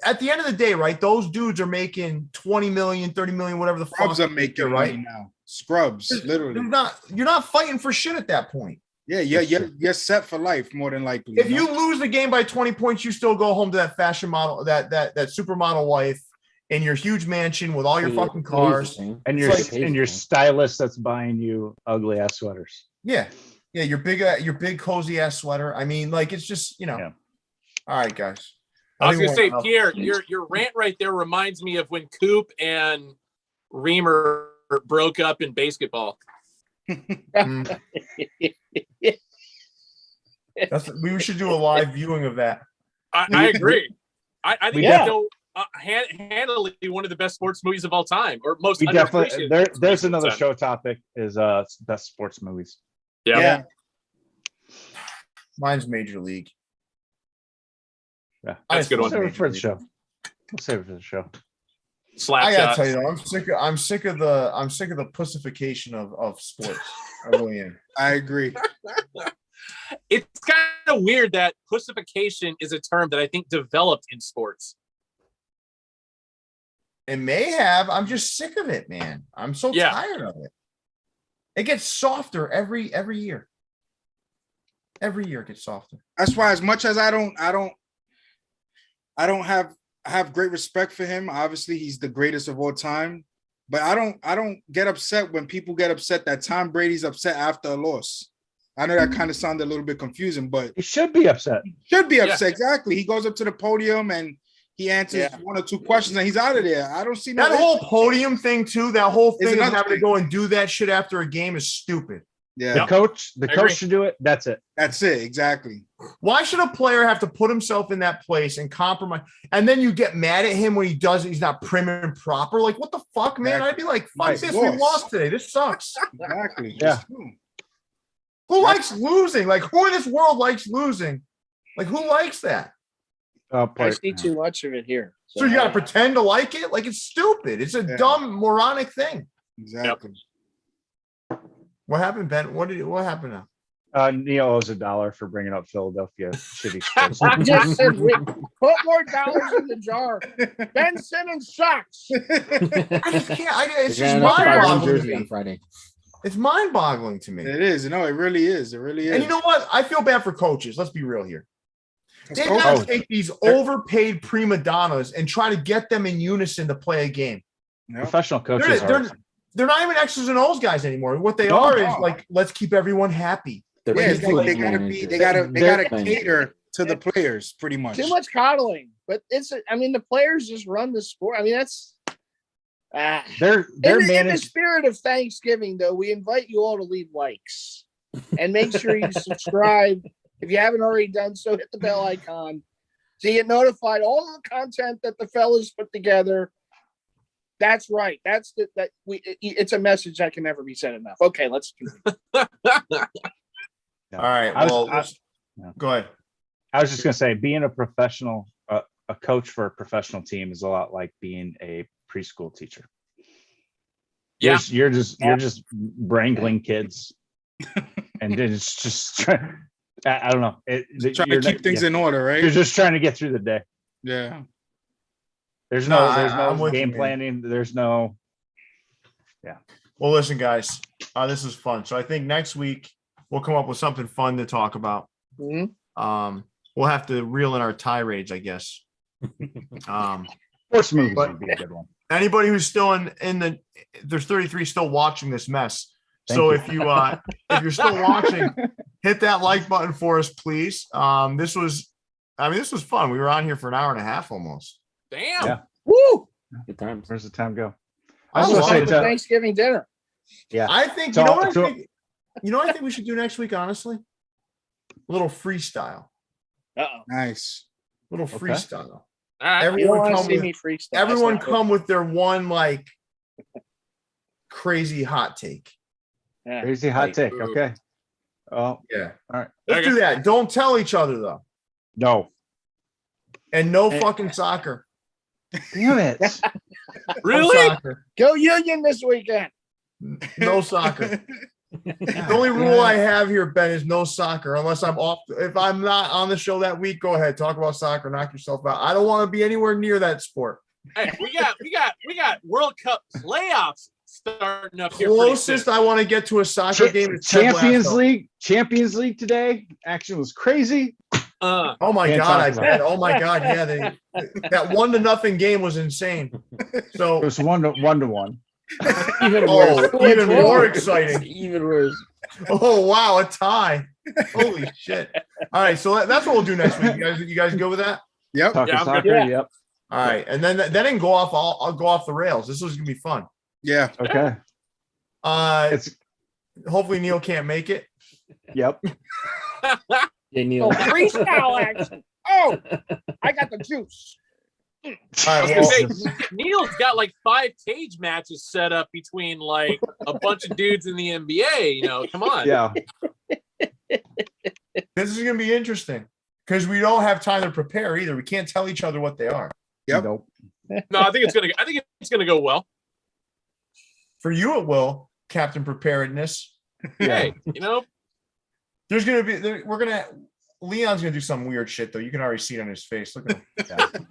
at the end of the day, right? Those dudes are making 20 million, 30 million, whatever the Scrubs fuck are making right money now. Scrubs, literally. You're not fighting for shit at that point. Yeah, you're set for life more than likely. If you lose the game by 20 points, you still go home to that fashion model, that supermodel wife in your huge mansion with all your fucking cars and your stylist that's buying you ugly ass sweaters. Yeah, your big cozy ass sweater. I mean, like it's just All right, guys. I was gonna say, Pierre, your rant right there reminds me of when Coop and Reamer broke up in basketball. We should do a live viewing of that. I agree. I think handily one of the best sports movies of all time, or most. We definitely there's another show topic is best sports movies. Yeah. Mine's Major League. Yeah, that's a good one. We'll save it for the show. Slap I gotta shots. tell you though, I'm sick of the pussification of sports. I really am. I agree. It's kind of weird that pussification is a term that I think developed in sports. It may have. I'm just sick of it, man. I'm so tired of it. It gets softer every year. Every year it gets softer. That's why, as much as I have great respect for him. Obviously, he's the greatest of all time. But I don't get upset when people get upset that Tom Brady's upset after a loss. I know that kind of sounded a little bit confusing, but he should be upset. Exactly. He goes up to the podium and he answers one or two questions and he's out of there. I don't see that whole podium thing too. That whole thing of having to go and do that shit after a game is stupid. Yeah, the coach should do it. That's it. Exactly. Why should a player have to put himself in that place and compromise? And then you get mad at him when he does it. He's not prim and proper. Like, what the fuck, man? I'd be like, fuck this. We lost today. This sucks. Exactly. Yeah. Who likes losing? Like, who in this world likes losing? Like, who likes that? I see too much of it here. So you got to pretend to like it? Like, it's stupid. It's a dumb, moronic thing. Exactly. What happened, Ben? What happened now? Neil owes $1 for bringing up Philadelphia shitty sports. I just said, put more dollars in the jar. Ben Simmons sucks. I just can't. It's just mind-boggling to me. On Friday. It's mind-boggling to me. It is. No, it really is. It really is. And you know what? I feel bad for coaches. Let's be real here. They got to take these overpaid prima donnas and try to get them in unison to play a game. Professional coaches they're not even X's and O's guys anymore. What they are is like, let's keep everyone happy. They gotta cater to the players pretty much. Too much coddling, but the players just run the sport. I mean, that's they're in the spirit of Thanksgiving, though. We invite you all to leave likes and make sure you subscribe. If you haven't already done so, hit the bell icon so you get notified all the content that the fellas put together. That's right. It's a message that can never be said enough. Okay, let's do it. All right. Go ahead. I was just gonna say, being a professional, a coach for a professional team is a lot like being a preschool teacher. Yeah, you're just wrangling kids, and it's just I don't know. Trying to keep things in order, right? You're just trying to get through the day. Yeah. There's no game planning. There's no. Yeah. Well, listen, guys, this is fun. So I think next week we'll come up with something fun to talk about. Mm-hmm. We'll have to reel in our tirades, I guess. Sports movies would be a good one. Anybody who's still there's 33 still watching this mess. If you're still watching, hit that like button for us, please. This was fun. We were on here for an hour and a half almost. Damn. Yeah. Woo! Good times. Where's the time go? I was going to say Thanksgiving dinner. Yeah. I think you know what I think we should do next week, honestly? A little freestyle. Nice. Little freestyle. All right. Everyone come with their one like crazy hot take. Yeah. Crazy hot take. Okay. Oh yeah. All right. Let's do that. Don't tell each other though. No. And no fucking soccer. Damn it. Really? Soccer. Go Union this weekend. No soccer. The only rule I have here, Ben, is no soccer unless I'm off. If I'm not on the show that week, go ahead, talk about soccer, knock yourself out. I don't want to be anywhere near that sport. Hey, we got World Cup playoffs starting up here. Closest I want to get to a soccer game is Champions League today. Action was crazy. Oh my God, I bet. Oh my God, yeah, that 1-0 game was insane. So It was 1-1. Even worse. even more exciting. Even worse. Oh wow, a tie. Holy shit. All right, so that's what we'll do next week. You guys go with that? Yep. Talking I'm soccer, good. yep. All right, and then didn't go off. I'll go off the rails. This was gonna be fun. Yeah. Okay. It's hopefully Neil can't make it. Yep. Hey, Neil. Freestyle action. Oh, I got the juice. All I right, was well, gonna say, Neil's got like 5 cage matches set up between like a bunch of dudes in the NBA. Come on. Yeah. this is gonna be interesting because we don't have time to prepare either. We can't tell each other what they are. Yep. Nope. No, I think it's gonna go well. For you, it will, Captain Preparedness. Hey, There's gonna be Leon's gonna do some weird shit though. You can already see it on his face. Look at him.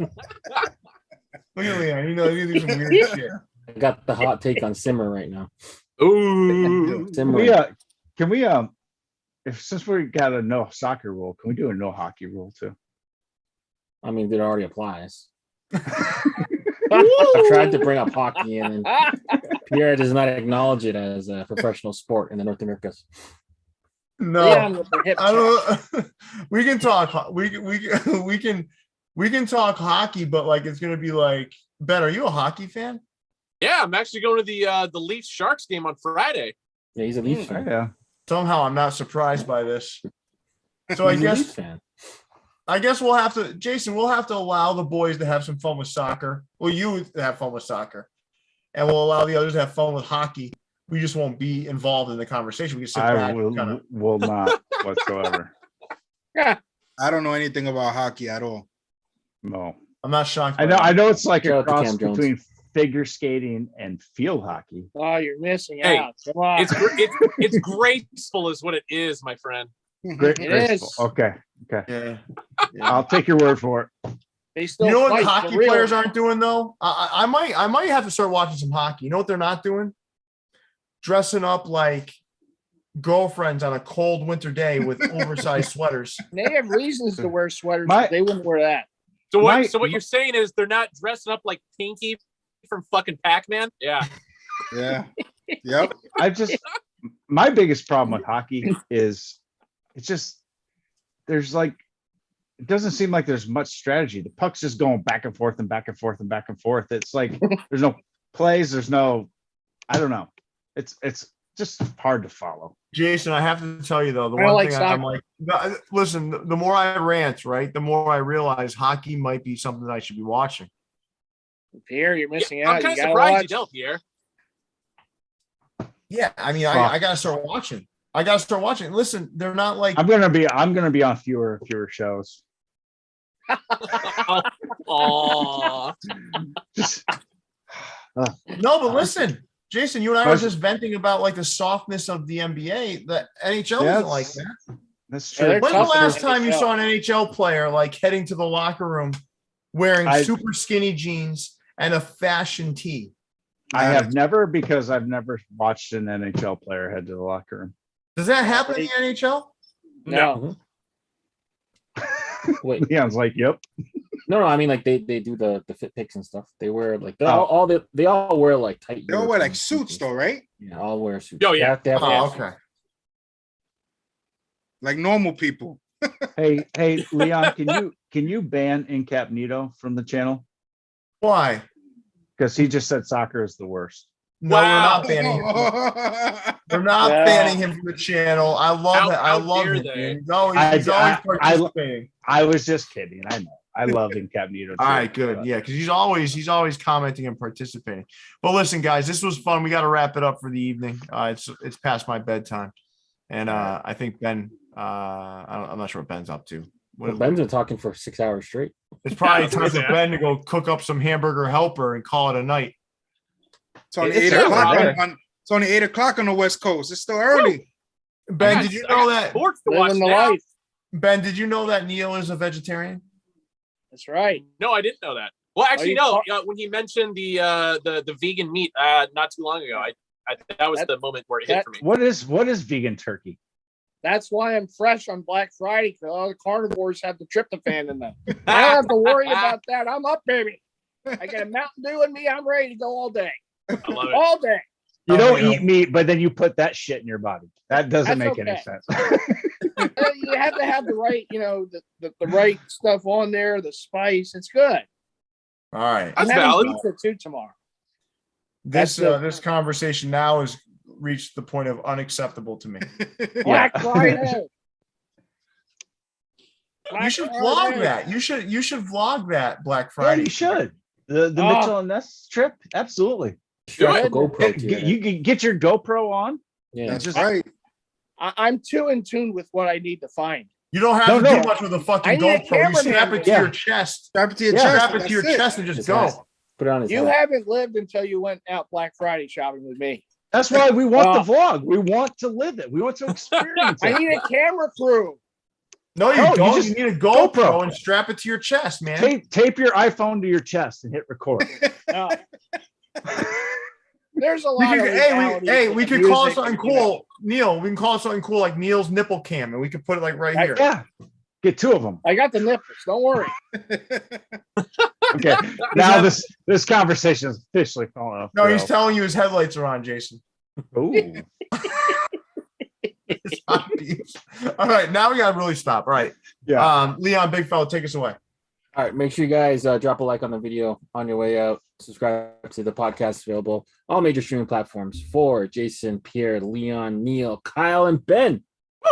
Look at Leon. He's gonna do some weird shit. I got the hot take on Simmer right now. ooh, Simmer. Can we since we got a no soccer rule, can we do a no hockey rule too? I mean, it already applies. I've tried to bring up hockey, and Pierre does not acknowledge it as a professional sport in the North Americas. No, I don't. We can talk. We can talk hockey, but like it's gonna be like, Ben, are you a hockey fan? yeah, I'm actually going to the Leafs Sharks game on Friday. Yeah, he's a Leafs fan. Yeah. Somehow I'm not surprised by this. So He's a Leafs fan. I guess we'll have to, Jason, we'll have to allow the boys to have some fun with soccer. Well, you have fun with soccer, and we'll allow the others to have fun with hockey. We just won't be involved in the conversation. We can sit back. I will not whatsoever. I don't know anything about hockey at all. No. I'm not shocked. I know it's like Shout a out to cross Cam Jones. between figure skating and field hockey. Oh, you're missing Hey, out. Come on. It's graceful, is what it is, my friend. Great, It graceful. is. Okay. Yeah. I'll take your word for it. They still You know what fight the for hockey real. players aren't doing though? I might have to start watching some hockey. You know what they're not doing? Dressing up like girlfriends on a cold winter day with oversized sweaters. They have reasons to wear sweaters. My- But they wouldn't wear that. So what? My- So what you're saying is they're not dressing up like Pinky from fucking Pac-Man? Yeah. Yeah. Yep. My biggest problem with hockey is it's just there's like it doesn't seem like there's much strategy. The puck's just going back and forth and back and forth and back and forth. It's like there's no plays, there's no I don't know. It's just hard to follow. Jason, I have to tell you though, the I one like thing I'm like, listen, the more I rant, right, the more I realize hockey might be something that I should be watching. Pierre, you're missing I'm out. kind You of gotta surprised you watch. don't, Pierre. Yeah, I mean, I gotta start watching. Listen, they're not like I'm gonna be on fewer shows. Aw. Just no, but listen, Jason, you and I were just venting about like the softness of the NBA. The NHL isn't like that. That's Yeah, true. they're When's the tough in last the time you NHL. saw an NHL player like heading to the locker room wearing I- super skinny jeans and a fashion tee? I have never because I've never watched an NHL player head to the locker room. Does that happen in the NHL? No. Wait, Leon's like, yep. no, I mean like they do the fit pics and stuff. They wear like they all wear like tight. They all wear like uniforms. suits though, right? Yeah, all wear suits. Oh, yeah. They have to Oh, have- okay. Like normal people. Hey, Leon, can you ban Incognito from the channel? Why? Because he just said soccer is the worst. No, Wow. we're not banning him. We're not banning him from the channel. I love it. I How love dare him. they? Man. He's always participating. I was just kidding. I know. I love Incognito. All right, good. Yeah, because he's always commenting and participating. But listen, guys, this was fun. We got to wrap it up for the evening. It's past my bedtime, and I think Ben. I'm not sure what Ben's up to. Well, Ben's been talking for 6 hours straight. It's probably time for Ben to go cook up some hamburger helper and call it a night. It's on It's 8 o'clock early. It's only 8:00 on the West Coast. It's still early. Ben, did you know that? Sports to watch now. Ben, did you know that Neil is a vegetarian? That's right. No, I didn't know that. Well, actually, no. When he mentioned the vegan meat not too long ago, that was the moment where it hit for me. What is vegan turkey? That's why I'm fresh on Black Friday, because all the carnivores have the tryptophan in them. I don't have to worry about that. I'm up, baby. I got a Mountain Dew in me. I'm ready to go all day. I love it. All day. You don't eat meat, but then you put that shit in your body. That doesn't make any sense. You have to have the right, the right stuff on there, the spice. It's good. All right. That's valid. Pizza too tomorrow. This conversation now has reached the point of unacceptable to me. Black Friday. You should vlog that. You should vlog that Black Friday. Yeah, you should. The Mitchell and Ness trip, absolutely. You can get your GoPro on. Yeah, that's right. I'm too in tune with what I need to find. You don't have to do much with a fucking GoPro. You strap it to your chest. Strap it to your chest. Strap it to your chest and just go. Put it on his You head. haven't lived until you went out Black Friday shopping with me. That's why we want the vlog. We want to live it. We want to experience it. I need a camera crew. No, you don't. You need a GoPro and strap it to your chest, man. Tape your iPhone to your chest and hit record. No. There's a lot of we could call it something cool. Neil, we can call it something cool like Neil's nipple cam, and we could put it like right here. Yeah. Get 2 of them. I got the nipples. Don't worry. Okay. Now this conversation is officially falling off. No, he's telling you his headlights are on, Jason. Ooh. All right, now we gotta really stop. All right. Yeah. Leon, big fella, take us away. All right, make sure you guys drop a like on the video on your way out. Subscribe to the podcast, available all major streaming platforms for Jason, Pierre, Leon, Neil, Kyle, and Ben.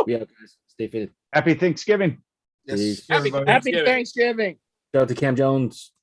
Yeah, guys, stay fit. Happy Thanksgiving. Yes. Happy Happy Thanksgiving. Shout out to Cam Jones.